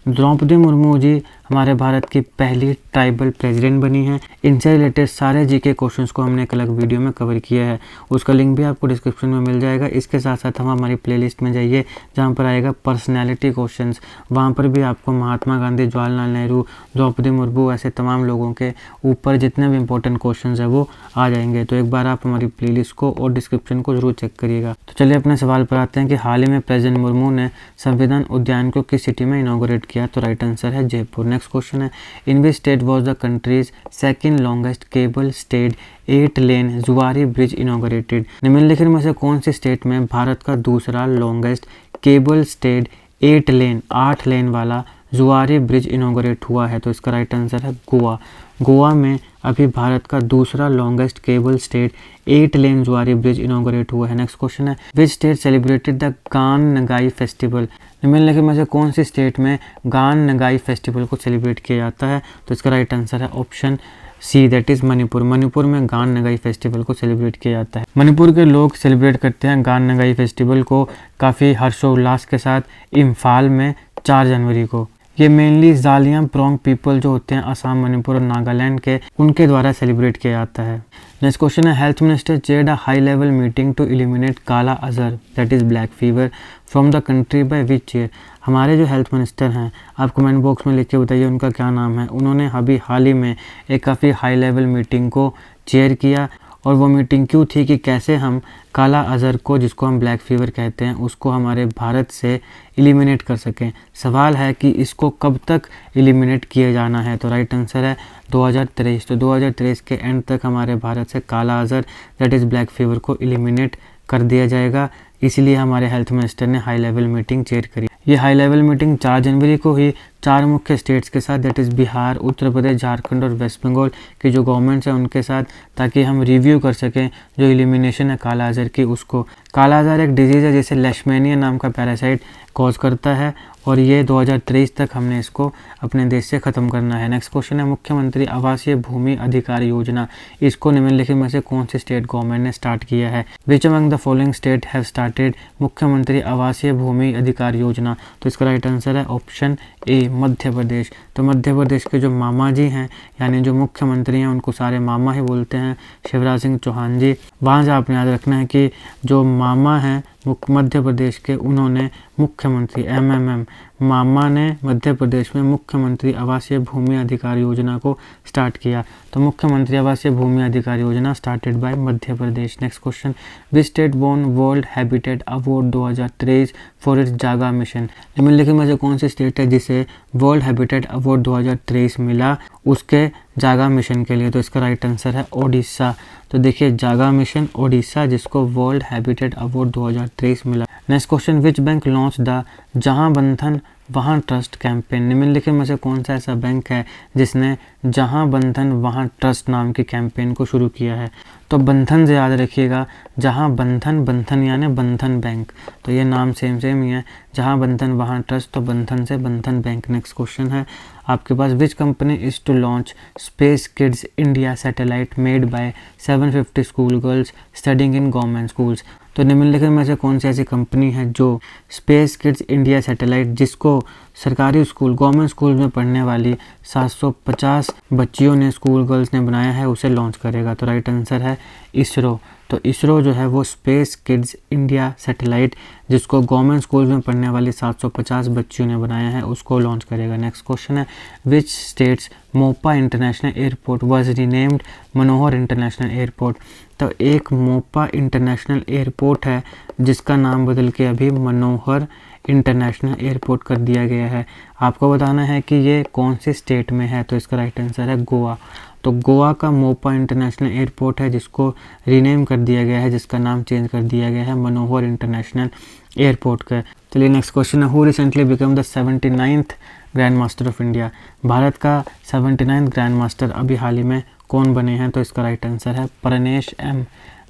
Speaker 1: द्रौपदी मुर्मू जी हमारे भारत की पहली ट्राइबल प्रेसिडेंट बनी है। इनसे रिलेटेड सारे GK क्वेश्चंस को हमने एक अलग वीडियो में कवर किया है, उसका लिंक भी आपको डिस्क्रिप्शन में मिल जाएगा। इसके साथ साथ हम हमारी प्लेलिस्ट में जाइए जहाँ पर आएगा पर्सनैलिटी क्वेश्चंस, वहाँ पर भी आपको महात्मा गांधी, जवाहरलाल नेहरू, द्रौपदी मुर्मू ऐसे तमाम लोगों के ऊपर जितने भी इंपॉर्टेंट क्वेश्चंस है वो आ जाएंगे। तो एक बार आप हमारी प्लेलिस्ट को और डिस्क्रिप्शन को जरूर चेक करिएगा। तो चलिए अपने सवाल पर आते हैं कि हाल ही में प्रेसिडेंट मुर्मू ने संविधान उद्यान को किस सिटी में इनॉग्रेट किया? तो राइट आंसर है जयपुर। नेक्स्ट क्वेश्चन है, in which state was the country's second longest cable stayed 8 lane Zuari bridge inaugurated? निम्नलिखित में से कौन से स्टेट में भारत का दूसरा लॉन्गेस्ट केबल स्टेड 8 लेन वाला जुआरी ब्रिज इनॉग्रेट हुआ है? तो इसका राइट आंसर है गोवा। गोवा में अभी भारत का दूसरा longest cable stayed 8 lane Zuari bridge inaugurate हुआ है। नेक्स्ट क्वेश्चन है, विच स्टेट सेलिब्रेटेड द गान नगाई फेस्टिवल। निम्नलिखित में से कौन सी स्टेट में गान नगाई फेस्टिवल को सेलिब्रेट किया जाता है? तो इसका राइट आंसर है option C, that is Manipur. Manipur में गान नगाई फेस्टिवल को सेलिब्रेट किया जाता है। मणिपुर के लोग सेलिब्रेट करते हैं गान नगाई फेस्टिवल को काफ़ी हर्षोल्लास के साथ इम्फाल में 4 जनवरी को। ये मेनली जालियां प्रोंग पीपल जो होते हैं असम, मणिपुर और नागालैंड के, उनके द्वारा सेलिब्रेट किया जाता है। नेक्स्ट क्वेश्चन है, health minister chaired a high level meeting to eliminate kala azar that is black fever from the country by which year. हमारे जो हेल्थ मिनिस्टर हैं, आप कमेंट बॉक्स में लिख के बताइए उनका क्या नाम है। उन्होंने अभी हाल ही में एक काफ़ी हाई लेवल मीटिंग को चेयर किया, और वो मीटिंग क्यों थी कि कैसे हम काला अजहर को, जिसको हम ब्लैक फीवर कहते हैं, उसको हमारे भारत से एलिमिनेट कर सकें। सवाल है कि इसको कब तक एलिमिनेट किया जाना है? तो राइट आंसर है 2023। तो 2023 के एंड तक हमारे भारत से काला azar that is black fever को एलिमिनेट कर दिया जाएगा। इसीलिए हमारे हेल्थ मिनिस्टर ने हाई लेवल मीटिंग चेयर करी। ये हाई लेवल मीटिंग 4 जनवरी को ही 4 मुख्य स्टेट्स के साथ दैट इज़ बिहार, उत्तर प्रदेश, झारखंड और वेस्ट बंगाल की जो गवर्नमेंट्स हैं उनके साथ, ताकि हम रिव्यू कर सकें जो एलिमिनेशन है काला अजहर की उसको। काला अजहर एक डिजीज़ है जिसे लेशमेनिया नाम का पैरासाइट कॉज करता है, और ये 2023 तक हमने इसको अपने देश से ख़त्म करना है। नेक्स्ट क्वेश्चन है, मुख्यमंत्री आवासीय भूमि अधिकार योजना, इसको निम्नलिखित में से कौन सी स्टेट गवर्नमेंट ने स्टार्ट किया है? Which among the following state have started मुख्यमंत्री आवासीय भूमि अधिकार योजना? तो इसका राइट आंसर है ऑप्शन ए, मध्य प्रदेश। तो मध्य प्रदेश के जो मामा जी हैं, यानी जो मुख्यमंत्री हैं, उनको सारे मामा ही बोलते हैं, शिवराज सिंह चौहान जी। वहाँ से आपने याद रखना है कि जो मामा हैं मध्य प्रदेश के, उन्होंने मुख्यमंत्री MMM मामा ने मध्य प्रदेश में मुख्यमंत्री आवासीय भूमि अधिकार योजना को स्टार्ट किया। तो मुख्यमंत्री आवासीय Bhumi Adhikar Yojana started by Madhya Pradesh. Next question, which state won world habitat award 2023 for its Jaga mission? निम्नलिखित में से कौन सी स्टेट है जिसे वर्ल्ड हैबिटेट अवार्ड 2023 मिला उसके जागा मिशन के लिए? तो इसका राइट आंसर है ओडिशा। तो देखिए, जागा मिशन ओडिशा, जिसको वर्ल्ड हैबिटेट अवार्ड 2023 मिला। Next question, which bank launch the जहां बंधन वहाँ ट्रस्ट कैंपेन? निम्नलिखित में से कौन सा ऐसा बैंक है जिसने जहां बंधन वहाँ ट्रस्ट नाम की कैंपेन को शुरू किया है? तो बंधन से याद रखिएगा, जहां बंधन, बंधन यानी बंधन बैंक, तो ये नाम सेम ही है। जहां बंधन वहाँ ट्रस्ट, तो बंधन से बंधन बैंक। नेक्स्ट क्वेश्चन है आपके पास, which company is to launch space kids India satellite made by 750 school girls studying in government schools? तो निम्नलिखित में से कौन सी ऐसी कंपनी है जो स्पेस किड्स इंडिया सैटेलाइट, जिसको सरकारी स्कूल, गवर्नमेंट स्कूल में पढ़ने वाली 750 बच्चियों ने, स्कूल गर्ल्स ने बनाया है, उसे लॉन्च करेगा? तो राइट आंसर है इसरो। तो इसरो जो है वो स्पेस किड्स इंडिया सैटेलाइट, जिसको गवर्नमेंट स्कूल में पढ़ने वाली 750 बच्चियों ने बनाया है, उसको लॉन्च करेगा। नेक्स्ट क्वेश्चन है, which states Mopa international airport was renamed Manohar international airport? तो एक मोपा इंटरनेशनल एयरपोर्ट है जिसका नाम बदल के अभी मनोहर इंटरनेशनल एयरपोर्ट कर दिया गया है। आपको बताना है कि ये कौन से स्टेट में है। तो इसका राइट आंसर है गोवा। तो गोवा का मोपा इंटरनेशनल एयरपोर्ट है जिसको रीनेम कर दिया गया है, जिसका नाम चेंज कर दिया गया है मनोहर इंटरनेशनल एयरपोर्ट का। चलिए नेक्स्ट क्वेश्चन है, who recently become the 79th grand master of India? Bharat का 79th ग्रैंड मास्टर अभी हाल ही में कौन बने हैं? तो इसका राइट आंसर है Pranesh M,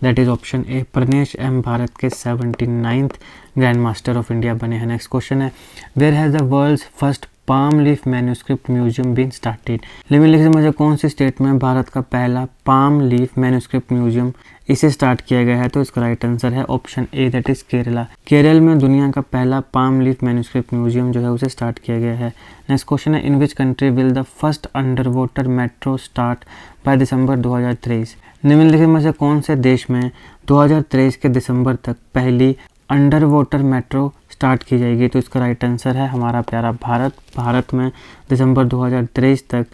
Speaker 1: that is option A, Pranesh M Bharat के 79th grand master of India बने हैं। नेक्स्ट क्वेश्चन है, where has the world's first palm leaf manuscript museum been started? निम्नलिखित में से कौन सी स्टेट में भारत का पहला पाम लीफ मैन्यूस्क्रिप्ट म्यूजियम इसे स्टार्ट किया गया है? तो इसका राइट आंसर है option A, that is Kerala. Kerala में दुनिया का पहला पाम लीफ मैन्यूस्क्रिप्ट म्यूजियम जो है उसे स्टार्ट किया गया है। नेक्स्ट क्वेश्चन है, in which country will the first underwater metro start by December 2023? निम्नलिखित में से कौन से देश में 2023 के दिसंबर तक पहली अंडर वाटर मेट्रो स्टार्ट की जाएगी? तो इसका राइट आंसर है हमारा प्यारा भारत। भारत में दिसंबर 2023 तक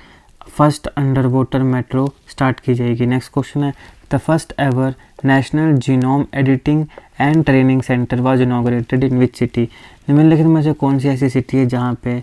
Speaker 1: first underwater metro start की जाएगी। नेक्स्ट क्वेश्चन है, the first ever national genome editing and training centre was inaugurated in which city? निम्नलिखित में से कौन सी ऐसी सिटी है जहाँ पे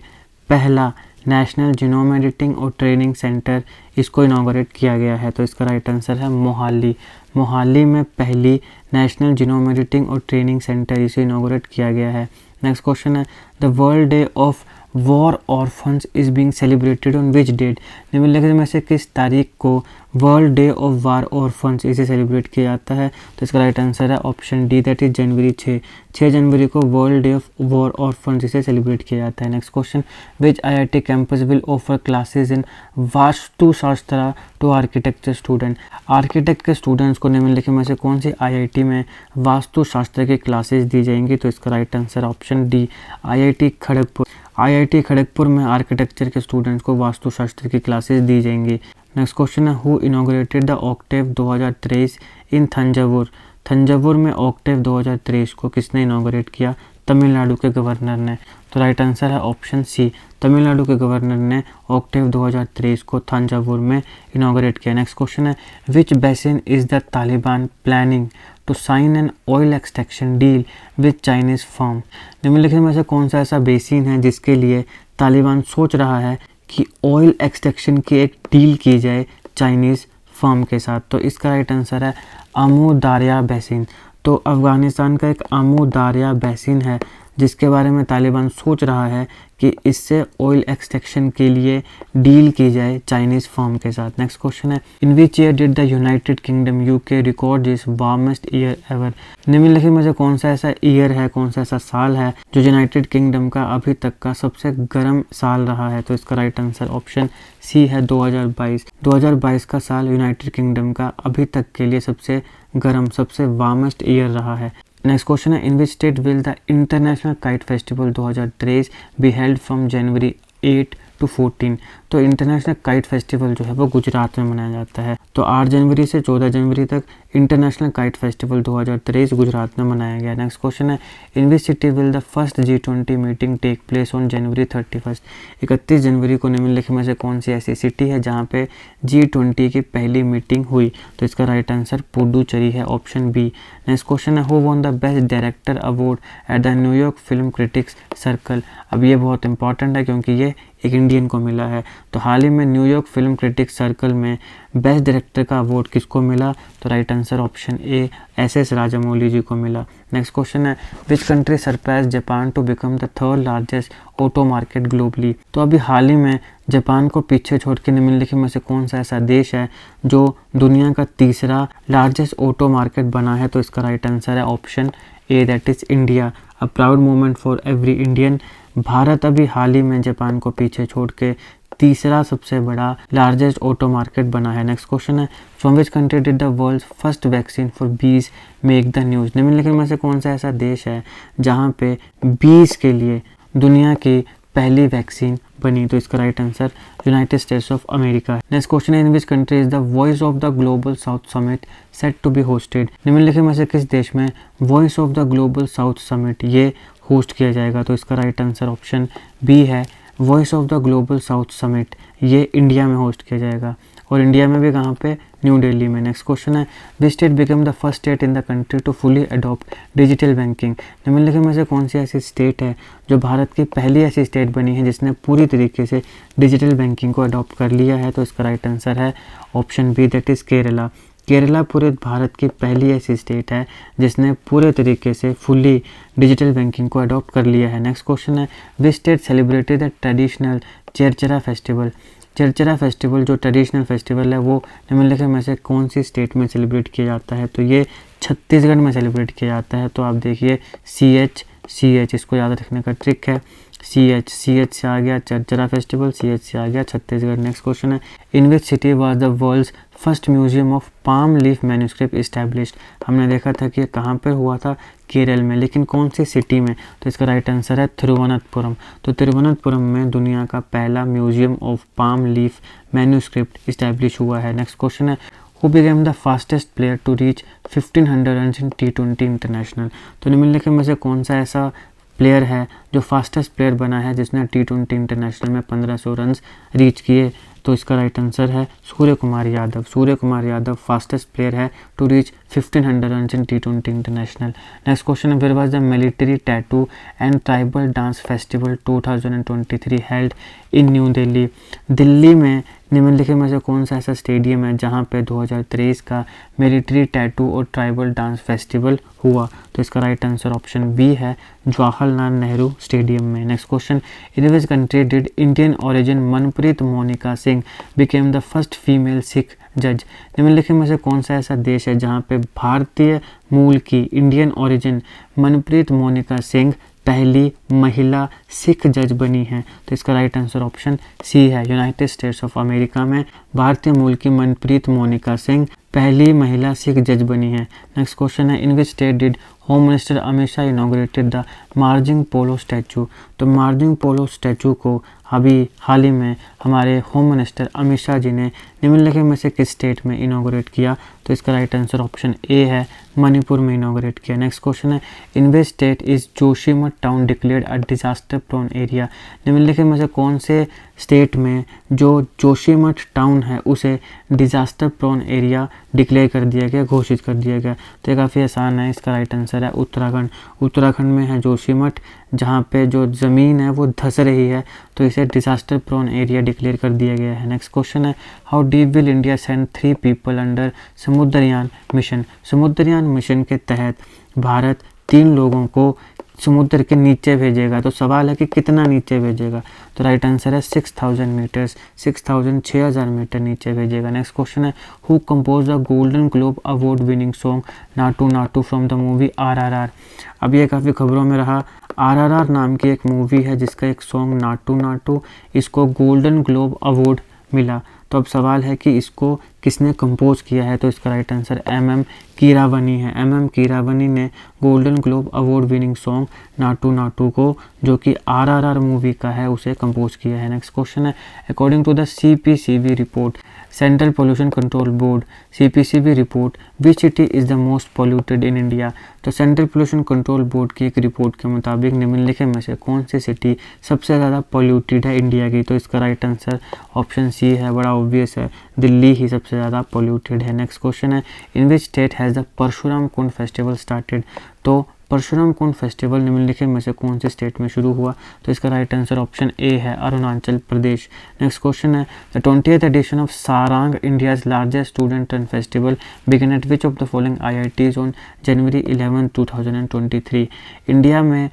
Speaker 1: पहला नेशनल जीनोम एडिटिंग और ट्रेनिंग सेंटर इसको इनॉग्रेट किया गया है? तो इसका राइट आंसर है मोहाली। मोहाली में पहली नेशनल जीनोम एडिटिंग और ट्रेनिंग सेंटर इसे इनॉग्रेट किया गया है। नेक्स्ट क्वेश्चन है, the world day of war orphans is being celebrated on which date, निम्नलिखित में से किस तारीख को world day of war orphans इसे सेलिब्रेट किया जाता है? तो इसका राइट आंसर है option D, that is January 6 जनवरी को world day of war orphans इसे सेलिब्रेट किया जाता है। Next question, which IIT campus will offer classes in Vastushastra to architecture student, architect के स्टूडेंट्स को निम्नलिखित में से कौन सी IIT में वास्तुशास्त्र की क्लासेज दी जाएंगी? तो इसका right answer option D, IIT Kharagpur. IIT Kharagpur में आर्किटेक्चर के स्टूडेंट्स को वास्तुशास्त्र की क्लासेस दी जाएंगी। नेक्स्ट क्वेश्चन है, हु इनॉग्रेटेड द ऑक्टेव 2023 इन थंजावुर, थंजावुर में ऑक्टेव 2023 को किसने इनॉग्रेट किया? तमिलनाडु के गवर्नर ने। तो राइट आंसर है ऑप्शन सी, तमिलनाडु के गवर्नर ने ऑक्टेव 2023 को थंजावुर में इनॉग्रेट किया। नेक्स्ट क्वेश्चन है, which basin is the Taliban planning to sign an oil extraction deal with Chinese firm, निम्नलिखित में से कौन सा ऐसा बेसिन है जिसके लिए तालिबान सोच रहा है कि ऑयल एक्सट्रैक्शन की एक डील की जाए चाइनीज़ फर्म के साथ? तो इसका राइट आंसर है अमू दारिया बेसिन। तो अफ़गानिस्तान का एक अमू दारिया बेसिन है जिसके बारे में तालिबान सोच रहा है कि इससे ऑयल एक्सट्रैक्शन के लिए डील की जाए चाइनीज़ फर्म के साथ। नेक्स्ट क्वेश्चन है, in which year did the United Kingdom UK record this warmest year ever, निम्नलिखित में से कौन सा ऐसा ईयर है, कौन सा ऐसा साल है जो यूनाइटेड किंगडम का अभी तक का सबसे गर्म साल रहा है? तो इसका राइट आंसर ऑप्शन सी है 2022। 2022 का साल यूनाइटेड किंगडम का अभी तक के लिए सबसे गर्म, सबसे वार्मेस्ट ईयर रहा है। नेक्स्ट क्वेश्चन है, in which state will the international kite festival 2023 be held from January 8 to 14, तो इंटरनेशनल काइट फेस्टिवल जो है वो गुजरात में मनाया जाता है। तो 8 जनवरी से 14 जनवरी तक इंटरनेशनल काइट फेस्टिवल 2023 गुजरात में मनाया गया। नेक्स्ट क्वेश्चन है, in which city will the first G20 meeting take place on January 31, 31 जनवरी को निम्नलिखित में से कौन सी ऐसी सिटी है जहाँ पे G20 की पहली मीटिंग हुई? तो इसका राइट आंसर पुडुचेरी है, ऑप्शन बी। नेक्स्ट क्वेश्चन है, who won the best director award at the New York film critics circle, अब ये बहुत इंपॉर्टेंट है क्योंकि ये एक इंडियन को मिला है। तो हाल ही में न्यूयॉर्क फिल्म क्रिटिक्स सर्कल में बेस्ट डायरेक्टर का अवार्ड किसको मिला? तो right answer option A, SS Rajamouli ji को मिला। नेक्स्ट क्वेश्चन है, which country surpass Japan to become the third largest auto market globally, तो अभी हाल ही में जापान को पीछे छोड़ के निम्नलिखित में से कौन सा ऐसा देश है जो दुनिया का तीसरा लार्जेस्ट ऑटो मार्केट बना है? तो इसका राइट आंसर है option A, that is India. A proud moment for every Indian, Bharat अभी हाल ही में जापान को पीछे छोड़ के तीसरा सबसे बड़ा लार्जेस्ट ऑटो मार्केट बना है। नेक्स्ट क्वेश्चन है, from which country did the world first vaccine for बीज मेक द न्यूज़, निम्नलिखित में से कौन सा ऐसा देश है जहाँ पे बीज के लिए दुनिया की पहली वैक्सीन बनी? तो इसका right answer United States of America. Next question है, in which country is the voice of the global south summit set to be hosted, निम्नलिखित में से किस देश में voice of the global south summit ये होस्ट किया जाएगा? तो इसका राइट आंसर ऑप्शन बी है, voice of the global south summit ये इंडिया में होस्ट किया जाएगा, और इंडिया में भी कहाँ पे? न्यू दिल्ली में। नेक्स्ट क्वेश्चन है, which state become the first state in the country to fully adopt digital banking, निम्नलिखित में से कौन सी ऐसी स्टेट है जो भारत की पहली ऐसी स्टेट बनी है जिसने पूरी तरीके से डिजिटल बैंकिंग को अडॉप्ट कर लिया है? तो इसका राइट आंसर है option B, that is Kerala. Kerala पूरे भारत की पहली ऐसी स्टेट है जिसने पूरे तरीके से फुल्ली डिजिटल बैंकिंग को अडॉप्ट कर लिया है। नेक्स्ट क्वेश्चन है, which state celebrated the traditional Cherchera festival, Cherchera festival जो ट्रेडिशनल फेस्टिवल है वो निम्नलिखित में से कौन सी स्टेट में सेलिब्रेट किया जाता है? तो ये छत्तीसगढ़ में सेलिब्रेट किया जाता है। तो आप देखिए CH इसको याद रखने का ट्रिक है, CH से आ गया चेरचेरा फेस्टिवल, CH से आ गया छत्तीसगढ़। नेक्स्ट क्वेश्चन है, in which city was the world's first museum of palm leaf manuscript established, हमने देखा था कि ये कहाँ पर हुआ था? केरल में, लेकिन कौन सी सिटी में? तो इसका राइट आंसर है तिरुवनंतपुरम। तो तिरुवनंतपुरम में दुनिया का पहला museum of palm leaf manuscript establish हुआ है। नेक्स्ट क्वेश्चन है, who became the fastest player to reach 1500 run in T20 international, तो निम्नलिखित में से कौन सा ऐसा प्लेयर है जो फास्टेस्ट प्लेयर बना है जिसने T20 इंटरनेशनल में 1500 रन रीच किए? तो इसका राइट आंसर है सूर्य कुमार यादव। सूर्य कुमार यादव फास्टेस्ट प्लेयर है to reach 1500 run in T20 international. Next question है, where was the military tattoo and tribal dance festival 2023 held in New Delhi, Delhi में निम्नलिखित में से कौन सा ऐसा स्टेडियम है जहां पे 2023 का मिलिट्री टैटू और ट्राइबल डांस फेस्टिवल हुआ? तो इसका राइट आंसर ऑप्शन बी है, जवाहरलाल नेहरू स्टेडियम में। Next question, in which country did Indian origin Manpreet Monika Singh became the first female Sikh जज? निम्नलिखित में से कौन सा ऐसा देश है जहां पे भारतीय मूल की इंडियन ओरिजिन मनप्रीत मोनिका सिंह पहली महिला सिख जज बनी है? तो इसका राइट आंसर ऑप्शन सी है, यूनाइटेड स्टेट्स ऑफ अमेरिका में भारतीय मूल की मनप्रीत मोनिका सिंह पहली महिला सिख जज बनी है। नेक्स्ट क्वेश्चन है, in which state did home minister Amit Shah inaugurated the Marjing Polo statue? तो मार्जिंग पोलो स्टैचू को अभी हाल ही में हमारे होम मिनिस्टर अमित शाह जी ने निम्नलिखित में से किस स्टेट में इनॉग्रेट किया? तो इसका राइट आंसर ऑप्शन ए है, मणिपुर में इनॉग्रेट किया। नेक्स्ट क्वेश्चन है, in which state is Joshimath town declared a disaster prone area? निम्नलिखित में से कौन से स्टेट में जो जोशीमठ टाउन है उसे डिजास्टर प्रोन एरिया डिक्लेयर कर दिया गया, घोषित कर दिया गया? तो ये काफ़ी आसान है, इसका राइट आंसर है उत्तराखंड। उत्तराखंड में है जोशीमठ, जहाँ पे जो ज़मीन है वो धंस रही है, तो इसे डिजास्टर प्रोन एरिया डिक्लेयर कर दिया गया है। नेक्स्ट क्वेश्चन है, how deep will India send 3 people under Samudrayaan mission? Samudrayaan mission के तहत भारत 3 लोगों को समुद्र के नीचे भेजेगा। तो सवाल है कि कितना नीचे भेजेगा? तो राइट आंसर है 6000 मीटर्स, 6000 मीटर नीचे भेजेगा। नेक्स्ट क्वेश्चन है, who compose the golden globe award winning song Naatu Naatu from the movie RRR? अब ये काफ़ी खबरों में रहा। RRR नाम की एक मूवी है जिसका एक सॉन्ग नाटू नाटू, इसको गोल्डन ग्लोब अवार्ड मिला। तो अब सवाल है कि इसको किसने कंपोज किया है? तो इसका राइट आंसर MM कीरावनी है। MM कीरावनी ने golden globe award winning song Naatu Naatu को, जो कि RRR मूवी का है, उसे कंपोज किया है। नेक्स्ट क्वेश्चन है, according to the CPCB report, central pollution control board CPCB report, which city is the most polluted in India? तो सेंट्रल पोल्यूशन कंट्रोल बोर्ड की एक रिपोर्ट के मुताबिक निम्नलिखित में से कौन सी सिटी सबसे ज़्यादा पोल्यूटेड है इंडिया की? तो इसका राइट आंसर ऑप्शन सी है, बड़ा ऑब्वियस है, दिल्ली ही सबसे ज़्यादा पोल्यूटेड है। नेक्स्ट क्वेश्चन है, in which state has the Parshuram Kund festival started? तो परशुराम कुंड फेस्टिवल निम्नलिखित में से कौन से स्टेट में शुरू हुआ? तो इसका राइट आंसर ऑप्शन ए है, अरुणाचल प्रदेश। नेक्स्ट क्वेश्चन है, the 20th edition of Saarang India's largest student run festival begin at which of the following IITs on January 11, 2023? India में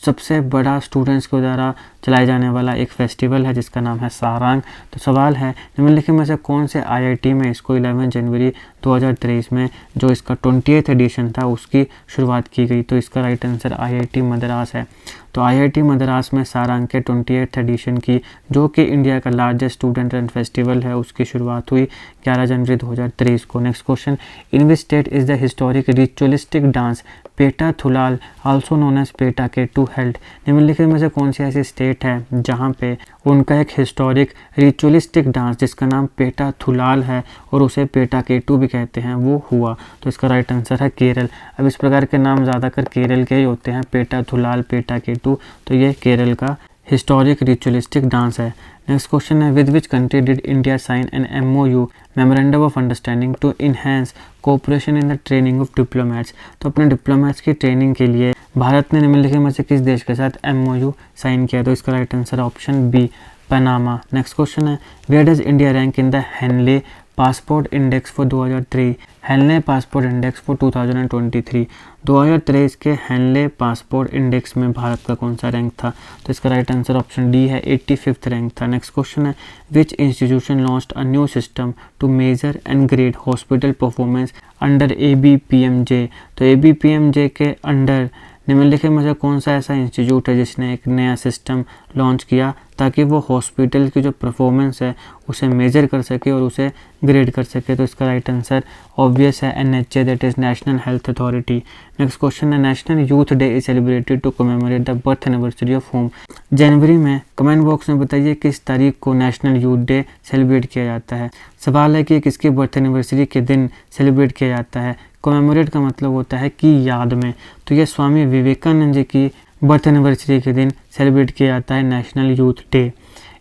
Speaker 1: सबसे बड़ा स्टूडेंट्स के द्वारा चलाए जाने वाला एक फेस्टिवल है जिसका नाम है सारंग। तो सवाल है, निम्नलिखित में से कौन से IIT में इसको 11 जनवरी 2023 में, जो इसका 20th एडिशन था, उसकी शुरुआत की गई? तो इसका राइट आंसर IIT मद्रास है। तो IIT मद्रास में सारंग के 20th एडिशन की, जो कि इंडिया का लार्जेस्ट स्टूडेंट रन फेस्टिवल है, उसकी शुरुआत हुई 11 जनवरी 2023 को। Next question, in which state is the historic ritualistic dance Petta Thullal also known as Petta Kettu held? निम्नलिखित में से कौन सी ऐसी स्टेट है जहां पे उनका एक हिस्टोरिक रिचुअलिस्टिक डांस जिसका नाम पेटा थुलाल है और उसे पेटा केटू भी कहते हैं, वो हुआ? तो इसका राइट आंसर है केरल। अब इस प्रकार के नाम ज़्यादातर केरल के ही होते हैं, पेटा थुलाल, पेटा केटू, तो ये केरल का हिस्टोरिक रिचुअलिस्टिक डांस है। नेक्स्ट क्वेश्चन है, with which country did India sign an MOU memorandum of understanding to enhance cooperation in the training of diplomats? तो अपने डिप्लोमेट्स की ट्रेनिंग के लिए भारत ने निम्नलिखित में से किस देश के साथ MOU साइन किया? तो इसका right answer option B, Panama. Next question है, where does India rank in the Henley passport index for 2003? Henley passport index for 2023, 2023 के हेनले पासपोर्ट इंडेक्स में भारत का कौन सा रैंक था? तो इसका राइट आंसर ऑप्शन डी है, 85th रैंक था। नेक्स्ट क्वेश्चन है, which institution launched a new system to measure and grade hospital performance under ABPMJ? तो ABPMJ के अंडर निम्नलिखित में से कौन सा ऐसा इंस्टीट्यूट है जिसने एक नया सिस्टम लॉन्च किया ताकि वो हॉस्पिटल की जो परफॉर्मेंस है उसे मेजर कर सके और उसे ग्रेड कर सके? तो इसका राइट आंसर ऑब्वियस है, NHA, that is national health authority. Next question है, national youth day is celebrated to commemorate the birth anniversary of whom? जनवरी में कमेंट बॉक्स में बताइए किस तारीख को नेशनल यूथ डे सेलिब्रेट किया जाता है। सवाल है कि किसकी बर्थ एनिवर्सरी के दिन सेलिब्रेट किया जाता है। कमेमोरेट का मतलब होता है कि याद में, तो ये स्वामी विवेकानंद जी की बर्थ एनिवर्सरी के दिन सेलिब्रेट किया जाता है नेशनल यूथ डे।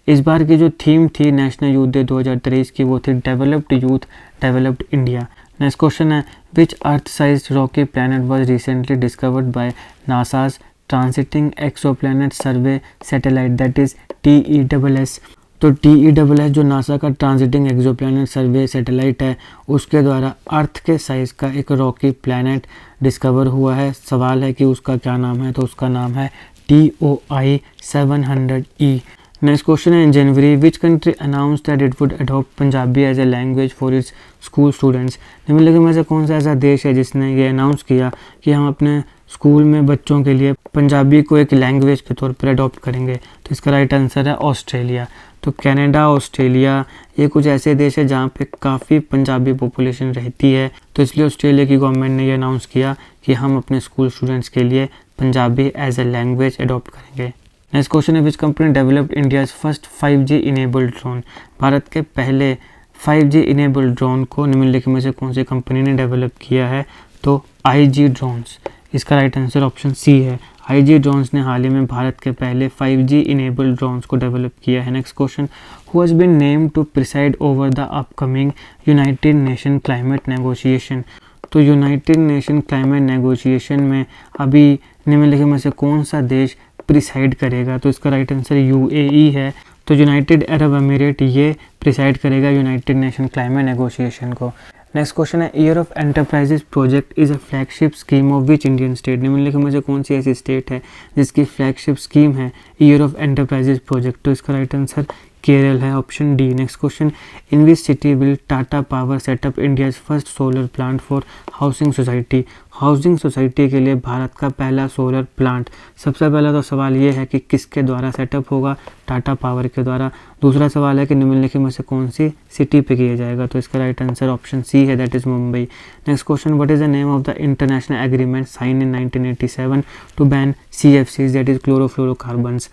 Speaker 1: इस बार की जो थीम थी नेशनल यूथ डे 2023 की, वो थी developed youth developed India. Next question है, which earth size rocky planet was recently discovered by NASA's transiting exoplanet survey satellite, that is TESS? तो TESS जो नासा का ट्रांजिटिंग एक्सोप्लैनेट सर्वे सैटेलाइट है, उसके द्वारा अर्थ के साइज़ का एक रॉकी प्लैनेट डिस्कवर हुआ है। सवाल है कि उसका क्या नाम है, तो उसका नाम है TOI 700E। नेक्स्ट क्वेश्चन है, in January which country announce that it would adopt Punjabi as a language for its school students. निम्नलिखित में से कौन सा ऐसा देश है जिसने ये अनाउंस किया कि हम अपने स्कूल में बच्चों के लिए पंजाबी को एक लैंग्वेज के तौर पर अडॉप्ट करेंगे। तो इसका राइट आंसर है ऑस्ट्रेलिया। तो कनाडा, ऑस्ट्रेलिया ये कुछ ऐसे देश है जहाँ पे काफ़ी पंजाबी पॉपुलेशन रहती है, तो इसलिए ऑस्ट्रेलिया की गवर्नमेंट ने ये अनाउंस किया कि हम अपने स्कूल स्टूडेंट्स के लिए Punjabi as a language adopt करेंगे। नेक्स्ट क्वेश्चन है, which company developed India's first 5G enabled drone. Bharat के पहले 5G इनेबल्ड ड्रोन को निम्नलिखित में से कौन सी कंपनी ने डेवलप किया है, तो IG ड्रोन्स। इसका राइट आंसर ऑप्शन सी है। IG ड्रोन्स ने हाल ही में भारत के पहले 5G इनेबल्ड ड्रोन्स को डेवलप किया है। Next question, who has been named to preside over the upcoming United Nation climate negotiation. तो यूनाइटेड नेशन क्लाइमेट नेगोशिएशन में अभी निम्नलिखित में से कौन सा देश प्रिसाइड करेगा, तो इसका राइट आंसर UAE है। तो यूनाइटेड अरब अमीरेट ये प्रिसाइड करेगा यूनाइटेड नेशन क्लाइमेट नेगोशिएशन को। नेक्स्ट क्वेश्चन है, year of enterprises project is a flagship scheme of which Indian state. निम्नलिखित में से कौन सी ऐसी स्टेट है जिसकी फ्लैगशिप स्कीम है ईयर ऑफ एंटरप्राइजेस प्रोजेक्ट, तो इसका राइट आंसर केरल है, option D. Next question, in which city will Tata power setup India's first solar plant for housing society. Housing society के लिए भारत का पहला सोलर प्लांट। सबसे पहला तो सवाल ये है कि किसके द्वारा सेटअप होगा, टाटा पावर के द्वारा। दूसरा सवाल है कि निम्नलिखित में से कौन सी सिटी पे किया जाएगा, तो इसका राइट आंसर ऑप्शन सी है, that is Mumbai. Next question, what is the name of the international agreement sign in 1987 to ban CFCs that is chlorofluorocarbons.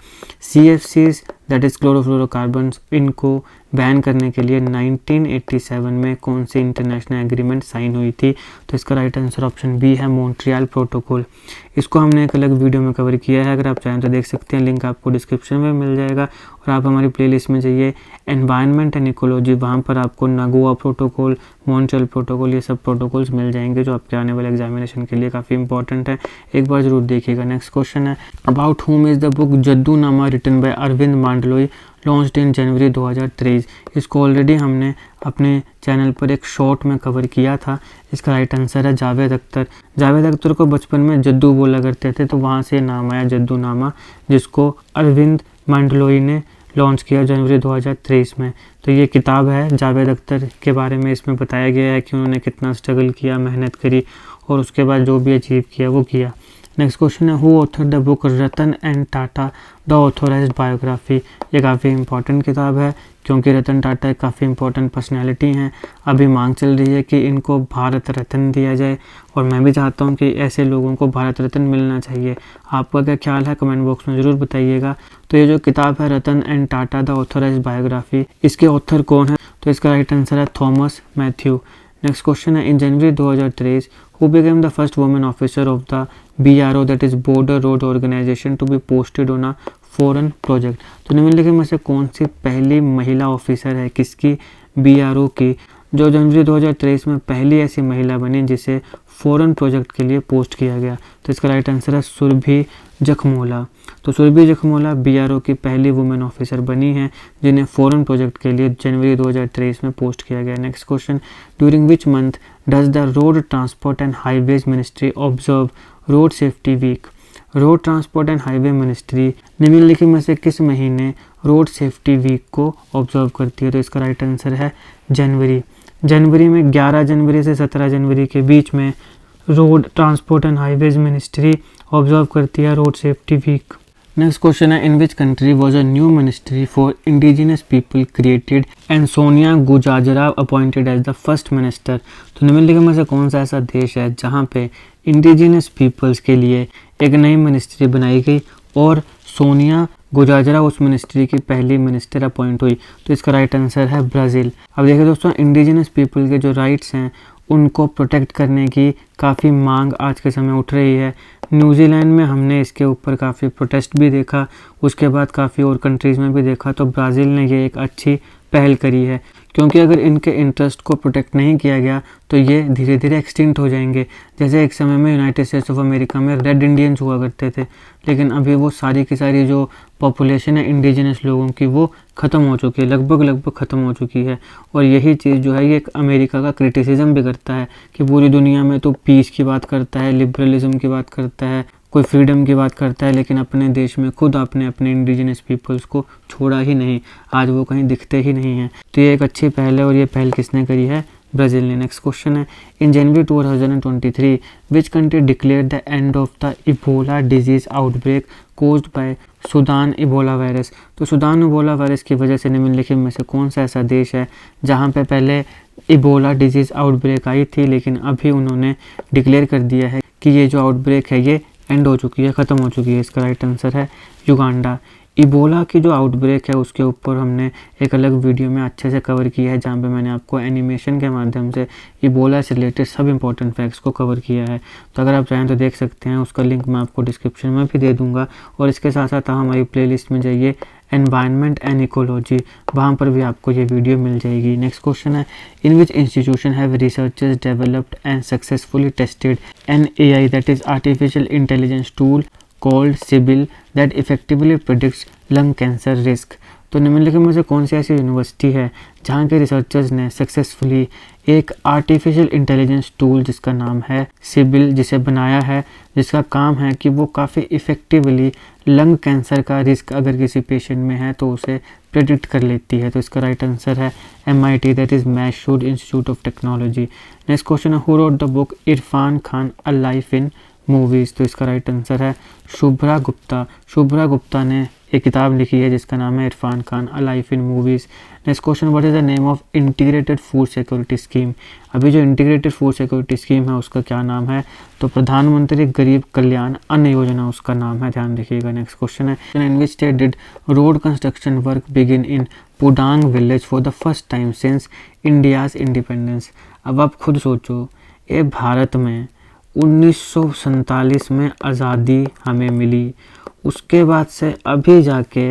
Speaker 1: CFCs that is chlorofluorocarbons, इनको बैन करने के लिए 1987 में कौन सी इंटरनेशनल एग्रीमेंट साइन हुई थी, तो इसका राइट आंसर ऑप्शन बी है, मॉन्ट्रियल प्रोटोकॉल। इसको हमने एक अलग वीडियो में कवर किया है, अगर आप चाहें तो देख सकते हैं, लिंक आपको डिस्क्रिप्शन में मिल जाएगा। और आप हमारी प्लेलिस्ट में जाइए एनवायरनमेंट एंड इकोलॉजी, वहाँ पर आपको नागोआ प्रोटोकॉल, मॉन्ट्रियल प्रोटोकॉल, ये सब प्रोटोकॉल्स मिल जाएंगे जो आपके आने वाले एग्जामिनेशन के लिए काफ़ी इंपॉर्टेंट है, एक बार ज़रूर देखिएगा। नेक्स्ट क्वेश्चन है, about whom is the book Jaddunama written by Arvind Mandloi launched in January 2023। इसको ऑलरेडी हमने अपने चैनल पर एक शॉर्ट में कवर किया था। इसका राइट आंसर है जावेद अख्तर। जावेद अख्तर को बचपन में जद्दू बोला करते थे, तो वहाँ से नाम आया जद्दूनामा, जिसको अरविंद मांडलोई ने लॉन्च किया जनवरी 2023 में। तो ये किताब है जावेद अख्तर के बारे में, इसमें बताया गया है कि उन्होंने कितना स्ट्रगल किया, मेहनत करी और उसके बाद जो भी अचीव किया वो किया। नेक्स्ट क्वेश्चन है, who author the book Ratan and Tata the authorised biography. ये काफ़ी इंपॉर्टेंट किताब है क्योंकि रतन टाटा एक काफ़ी इंपॉर्टेंट पर्सनैलिटी हैं। अभी मांग चल रही है कि इनको भारत रत्न दिया जाए और मैं भी चाहता हूँ कि ऐसे लोगों को भारत रत्न मिलना चाहिए। आपका क्या ख्याल है कमेंट बॉक्स में ज़रूर बताइएगा। तो ये जो किताब है Ratan and Tata the authorised biography, इसके ऑथर कौन है, तो इसका राइट आंसर है थॉमस मैथ्यू। नेक्स्ट क्वेश्चन है, in January 2023 who became the first women officer of the BRO that is border road organisation to be posted on a foreign project. तो निम्नलिखित में से कौन सी पहली महिला ऑफिसर है किसकी, BRO की, जो जनवरी 2023 में पहली ऐसी महिला बनी जिसे फॉरेन प्रोजेक्ट के लिए पोस्ट किया गया, तो इसका राइट आंसर है सुरभि जखमोला। तो सुरभि जखमोला BRO की पहली वुमेन ऑफिसर बनी है जिन्हें फॉरेन प्रोजेक्ट के लिए जनवरी 2023 में पोस्ट किया गया। Next question, during which month does the road transport and highways ministry observe road safety week. Road transport and highway ministry निम्नलिखित में से किस महीने रोड सेफ्टी वीक को ऑब्जर्व करती है, तो इसका राइट आंसर है जनवरी। जनवरी में 11 जनवरी से 17 जनवरी के बीच में road transport and highways ministry observe करती है road safety week. Next question है, in which country was a new ministry for indigenous people created and Sonia Guajajara appointed as the first minister. तो निम्नलिखित में से कौन सा ऐसा देश है जहाँ पे इंडिजिनस पीपल्स के लिए एक नई मिनिस्ट्री बनाई गई और सोनिया गुजाजरा उस मिनिस्ट्री की पहली मिनिस्टर अपॉइंट हुई, तो इसका राइट आंसर है ब्राज़ील। अब देखिए दोस्तों, इंडिजिनस पीपल के जो राइट्स हैं उनको प्रोटेक्ट करने की काफ़ी मांग आज के समय उठ रही है। न्यूजीलैंड में हमने इसके ऊपर काफ़ी प्रोटेस्ट भी देखा, उसके बाद काफ़ी और कंट्रीज़ में भी देखा, तो ब्राज़ील ने ये एक अच्छी पहल करी है क्योंकि अगर इनके इंटरेस्ट को प्रोटेक्ट नहीं किया गया तो ये धीरे धीरे एक्सटिंक्ट हो जाएंगे। जैसे एक समय में यूनाइटेड स्टेट्स ऑफ अमेरिका में रेड इंडियंस हुआ करते थे, लेकिन अभी वो सारी की सारी जो पॉपुलेशन है इंडिजिनस लोगों की वो ख़त्म हो चुकी है, लगभग ख़त्म हो चुकी है। और यही चीज़ जो है ये एक अमेरिका का क्रिटिसिज्म भी करता है कि पूरी दुनिया में तो पीस की बात करता है, लिबरलिज्म की बात करता है, कोई फ्रीडम की बात करता है, लेकिन अपने देश में खुद आपने अपने इंडिजिनस पीपल्स को छोड़ा ही नहीं। आज वो कहीं दिखते ही नहीं हैं। तो ये एक अच्छी पहल है और ये पहल किसने करी है? ब्राज़ील ने। नेक्स्ट क्वेश्चन है, in January 2023 which country declare the end of the Ebola disease outbreak caused by Sudan Ebola virus. तो सूडान इबोला वायरस की वजह से निम्नलिखित में से कौन सा ऐसा देश है जहाँ पे पहले इबोला डिजीज़ आउटब्रेक आई थी, लेकिन अभी उन्होंने डिक्लेयर कर दिया है कि ये जो आउटब्रेक है ये एंड हो चुकी है, ख़त्म हो चुकी है। इसका राइट आंसर है युगांडा। इबोला की जो आउटब्रेक है उसके ऊपर हमने एक अलग वीडियो में अच्छे से कवर किया है, जहाँ पे मैंने आपको एनिमेशन के माध्यम से इबोला से रिलेटेड सब इंपॉर्टेंट फैक्ट्स को कवर किया है। तो अगर आप चाहें तो देख सकते हैं, उसका लिंक मैं आपको डिस्क्रिप्शन में भी दे दूँगा। और इसके साथ साथ आप हमारी प्लेलिस्ट में जाइए एनवायरनमेंट एंड इकोलॉजी, वहाँ पर भी आपको ये वीडियो मिल जाएगी। नेक्स्ट क्वेश्चन है, in which institution have researchers developed and successfully tested an AI that is artificial intelligence tool called Sybil that effectively predicts lung cancer risk. तो निम्नलिखित में से कौन सी ऐसी यूनिवर्सिटी है जहाँ के रिसर्चर्स ने सक्सेसफुली एक आर्टिफिशियल इंटेलिजेंस टूल जिसका नाम है सिबिल जिसे बनाया है, जिसका काम है कि वो काफ़ी इफ़ेक्टिवली लंग कैंसर का रिस्क अगर किसी पेशेंट में है तो उसे प्रेडिक्ट कर लेती है। तो इसका राइट आंसर है MIT that is Mysore institute of technology. Next question है, who wrote the book Irrfan Khan a life in movies. तो इसका राइट आंसर है शुभ्रा गुप्ता। शुभ्रा गुप्ता ने एक किताब लिखी है जिसका नाम है Irfan Khan a life in movies. Next question, what is the name of integrated food security scheme. अभी जो इंटीग्रेटेड फूड सिक्योरिटी स्कीम है उसका क्या नाम है? तो प्रधानमंत्री गरीब कल्याण अन्न योजना उसका नाम है, ध्यान रखिएगा। नेक्स्ट क्वेश्चन है, in which state did road construction work begin in Pudang village for the first time since India's independence. अब आप खुद सोचो, ये भारत में 1947 में आज़ादी हमें मिली, उसके बाद से अभी जाके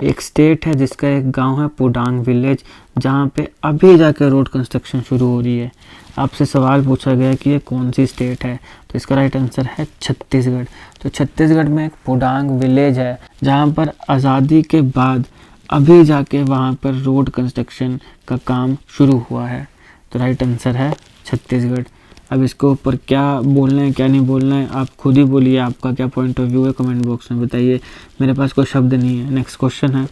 Speaker 1: एक स्टेट है जिसका एक गांव है पुडांग विलेज, जहां पे अभी जाके रोड कंस्ट्रक्शन शुरू हो रही है। आपसे सवाल पूछा गया कि ये कौन सी स्टेट है, तो इसका राइट आंसर है छत्तीसगढ़। तो छत्तीसगढ़ में एक पुडांग विलेज है जहां पर आज़ादी के बाद अभी जाके वहां पर रोड कंस्ट्रक्शन का काम शुरू हुआ है। तो राइट आंसर है छत्तीसगढ़। अब इसके ऊपर क्या बोलना है क्या नहीं बोलना है आप खुद ही बोलिए, आपका क्या पॉइंट ऑफ व्यू है कमेंट बॉक्स में बताइए, मेरे पास कोई शब्द नहीं है। नेक्स्ट क्वेश्चन है,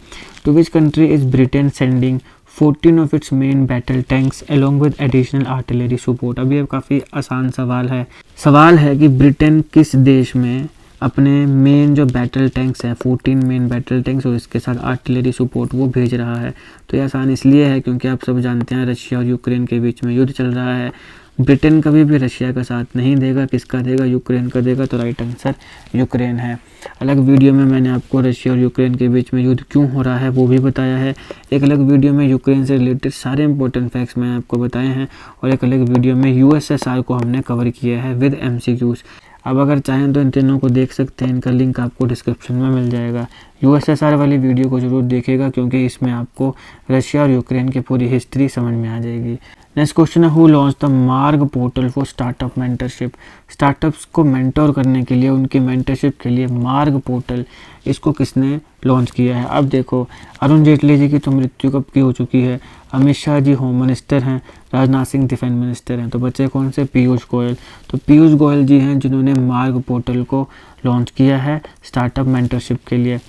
Speaker 1: to which country is Britain sending 14 of its main battle tanks along with additional artillery support. अभी ये काफ़ी आसान सवाल है कि ब्रिटेन किस देश में अपने मेन जो बैटल टैंक्स हैं 14 मेन बैटल टैंक्स और इसके साथ आर्टिलरी सपोर्ट वो भेज रहा है। तो ये आसान इसलिए है क्योंकि आप सब जानते हैं रशिया और यूक्रेन के बीच में युद्ध चल रहा है। ब्रिटेन कभी भी रशिया का साथ नहीं देगा, किसका देगा? यूक्रेन का देगा। तो राइट आंसर यूक्रेन है। अलग वीडियो में मैंने आपको रशिया और यूक्रेन के बीच में युद्ध क्यों हो रहा है वो भी बताया है। एक अलग वीडियो में यूक्रेन से रिलेटेड सारे इंपॉर्टेंट फैक्ट्स मैंने आपको बताए हैं और एक अलग वीडियो में USSR को हमने कवर किया है विद MCQs। अब अगर चाहें तो इन तीनों को देख सकते हैं, इनका लिंक आपको डिस्क्रिप्शन में मिल जाएगा। USSR वाली वीडियो को ज़रूर देखिएगा क्योंकि इसमें आपको रशिया और यूक्रेन की पूरी हिस्ट्री समझ में आ जाएगी। नेक्स्ट क्वेश्चन है, हु लॉन्च द मार्ग portal for startup mentorship. Startups को मेंटोर करने के लिए, उनकी मेंटरशिप के लिए मार्ग पोर्टल इसको किसने लॉन्च किया है? अब देखो, अरुण जेटली जी की तो मृत्यु कब की हो चुकी है, अमित शाह जी होम मिनिस्टर हैं, राजनाथ सिंह डिफेंस मिनिस्टर हैं, तो बच्चे कौन से? पीयूष गोयल। तो पीयूष गोयल जी हैं जिन्होंने मार्ग पोर्टल को लॉन्च किया है स्टार्टअप मेंटरशिप के लिए।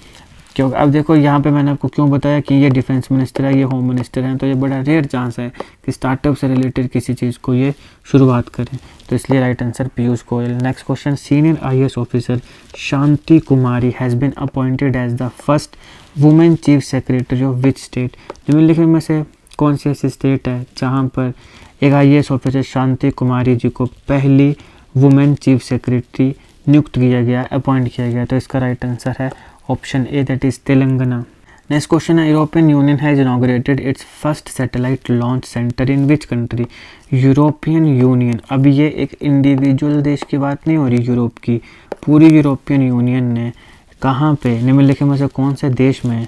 Speaker 1: क्यों? अब देखो यहाँ पे मैंने आपको क्यों बताया कि ये डिफेंस मिनिस्टर है, ये होम मिनिस्टर हैं, तो ये बड़ा रेयर चांस है कि स्टार्टअप से रिलेटेड किसी चीज़ को ये शुरुआत करें, तो इसलिए right answer Piyush Goyal. Next question, senior IAS officer Shanti Kumari has been appointed as the first women chief secretary of which state. निम्नलिखित में से कौन सी ऐसी स्टेट है जहाँ पर एक IAS ऑफिसर शांति कुमारी जी को पहली वुमेन चीफ सेक्रेटरी नियुक्त किया गया, अपॉइंट किया गया? तो इसका राइट आंसर है option A that is Telangana. Next question है, European Union has inaugurated its first satellite launch centre in which country. European Union, अब ये एक इंडिविजुअल देश की बात नहीं हो रही यूरोप की, पूरी यूरोपियन यूनियन ने कहाँ पे, निम्नलिखित में से कौन से देश में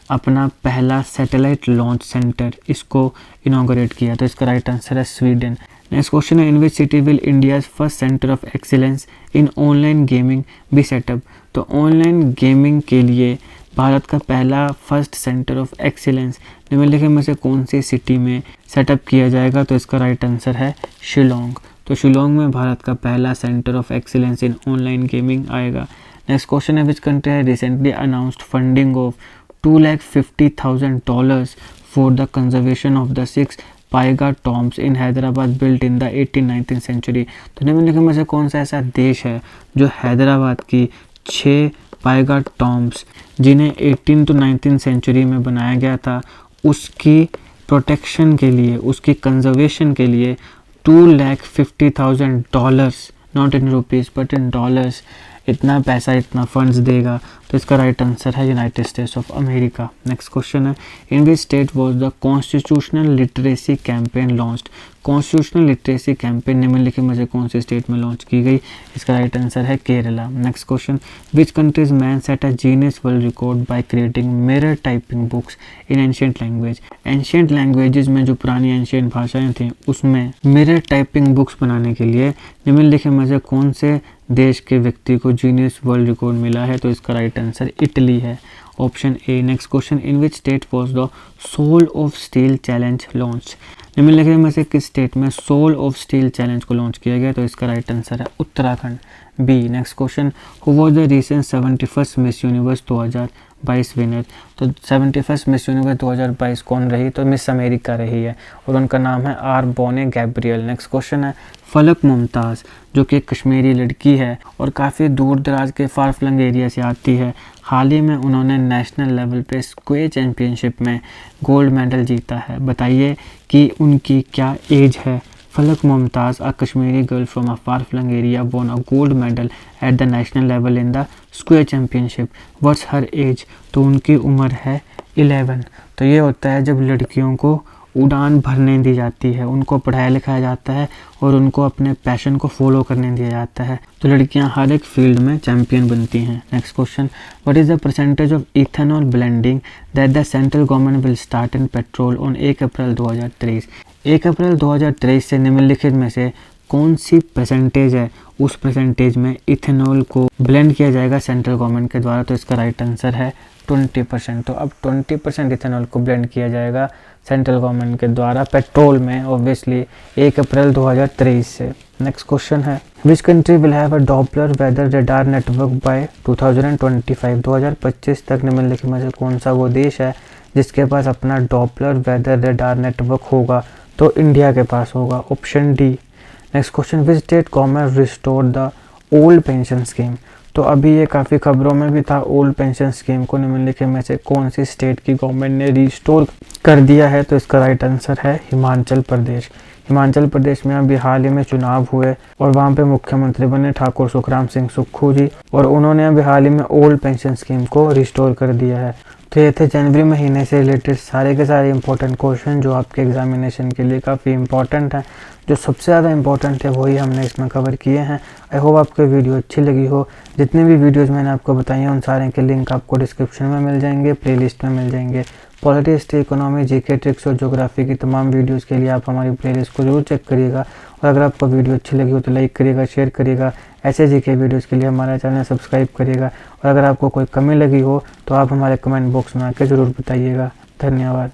Speaker 1: अपना पहला सैटेलाइट लॉन्च सेंटर इसको इनॉग्रेट किया? तो इसका राइट आंसर है स्वीडन। नेक्स्ट क्वेश्चन है, in which city will India's first centre of excellence in online gaming be set up? तो ऑनलाइन गेमिंग के लिए भारत का पहला फर्स्ट सेंटर ऑफ एक्सीलेंस निम्नलिखित में से कौन सी सिटी में सेटअप किया जाएगा? तो इसका राइट आंसर है शिलोंग। तो शिलोंग में भारत का पहला centre of excellence in online gaming आएगा। नेक्स्ट क्वेश्चन है, विच कंट्री है recently announced funding of $250,000 for the conservation of the 6 Paigah tombs in Hyderabad built in the 18th-19th century? तो निम्नलिखित में से कौन सा ऐसा देश है जो हैदराबाद की 6 पाइगा टॉम्ब्स जिन्हें 18th to 19th सेंचुरी में बनाया गया था, उसकी प्रोटेक्शन के लिए, उसकी कंजर्वेशन के लिए $250,000, not in rupees but in dollars, इतना पैसा, इतना फंड्स देगा? तो इसका राइट आंसर है United States of America. Next question है, in which state was the constitutional literacy campaign launched? Constitutional literacy campaign निम्नलिखित में से कौन सी स्टेट में लॉन्च की गई? इसका राइट आंसर है Kerala. Next question, which countries man set a Guinness world record by creating mirror typing books in ancient language? Ancient languages में जो पुरानी एंशिएंट भाषाएं थी उसमें मिरर टाइपिंग बुक्स बनाने के लिए निम्नलिखित में से कौन से देश के व्यक्ति को गिनीज वर्ल्ड रिकॉर्ड मिला है? तो इसका राइट आंसर इटली है, option A. Next question, in which state was the soul of steel challenge launch? निम्नलिखित में से किस स्टेट में सोल ऑफ स्टील चैलेंज को लॉन्च किया गया? तो इसका राइट आंसर है Uttarakhand, B. Next question, who was the recent 71st Miss Universe 2022 winner? तो 71st मिस यूनिवर्स 2022 कौन रही? तो मिस अमेरिका रही है और उनका नाम है आर बोने गैब्रियल। नेक्स्ट क्वेश्चन है, फलक मुमताज़ जो कि एक कश्मीरी लड़की है और काफ़ी दूर दराज के फार फ्लंग एरिया से आती है, हाल ही में उन्होंने नेशनल लेवल पे स्क्वे चैम्पियनशिप में गोल्ड मेडल जीता है। बताइए कि उनकी क्या एज है? फलक Mumtaz, a Kashmiri girl from a far-flung area, won a gold medal at the national level in the square championship. What's her age? तो उनकी उम्र है 11। तो ये होता है जब लड़कियों को उड़ान भरने दी जाती है, उनको पढ़ाया लिखाया जाता है और उनको अपने पैशन को फॉलो करने दिया जाता है, तो लड़कियां हर एक फील्ड में चैम्पियन बनती हैं। Next question, what is the percentage of ethanol blending that the central government will start in petrol on 1 अप्रैल 2023? 1 अप्रैल 2023 से निम्नलिखित में से कौन सी परसेंटेज है, उस परसेंटेज में इथेनॉल को ब्लेंड किया जाएगा सेंट्रल गवर्नमेंट के द्वारा? तो इसका राइट आंसर है 20%। तो अब 20% इथेनॉल को ब्लेंड किया जाएगा सेंट्रल गवर्नमेंट के द्वारा पेट्रोल में, ऑब्वियसली 1 अप्रैल 2023 से। नेक्स्ट क्वेश्चन है, which country will have a Doppler weather radar network by 2025? 2025 तक निम्नलिखित में से कौन सा वो देश है जिसके पास अपना डॉपलर वेदर रडार नेटवर्क होगा? तो इंडिया के पास होगा, option D. Next question, which state government restore the old pension scheme? तो अभी ये काफ़ी खबरों में भी था, ओल्ड पेंशन स्कीम को निम्नलिखित में से कौन सी स्टेट की गवर्नमेंट ने रिस्टोर कर दिया है? तो इसका राइट आंसर है हिमाचल प्रदेश। हिमाचल प्रदेश में अभी हाल ही में चुनाव हुए और वहाँ पे मुख्यमंत्री बने ठाकुर सुखराम सिंह सुक्खू जी, और उन्होंने अभी हाल ही में ओल्ड पेंशन स्कीम को रिस्टोर कर दिया है। तो ये थे जनवरी महीने से रिलेटेड सारे के सारे इंपॉर्टेंट क्वेश्चन जो आपके एग्जामिनेशन के लिए काफ़ी इंपॉर्टेंट हैं। जो सबसे ज़्यादा इंपॉर्टेंट है वही हमने इसमें कवर किए हैं। आई होप आपको वीडियो अच्छी लगी हो। जितने भी वीडियोज़ मैंने आपको बताई हैं उन सारे के लिंक आपको डिस्क्रिप्शन में मिल जाएंगे, प्लेलिस्ट में मिल जाएंगे। Polity, history, economy, GK, tricks और ज्योग्राफी की तमाम वीडियोज़ के लिए आप हमारी प्लेलिस्ट को जरूर चेक करिएगा। और अगर आपको वीडियो अच्छी लगी हो तो लाइक करिएगा, शेयर करिएगा। ऐसे जीके वीडियोज़ के लिए हमारा चैनल सब्सक्राइब करिएगा। और अगर आपको कोई कमी लगी हो तो आप हमारे कमेंट बॉक्स में आके ज़रूर बताइएगा। धन्यवाद।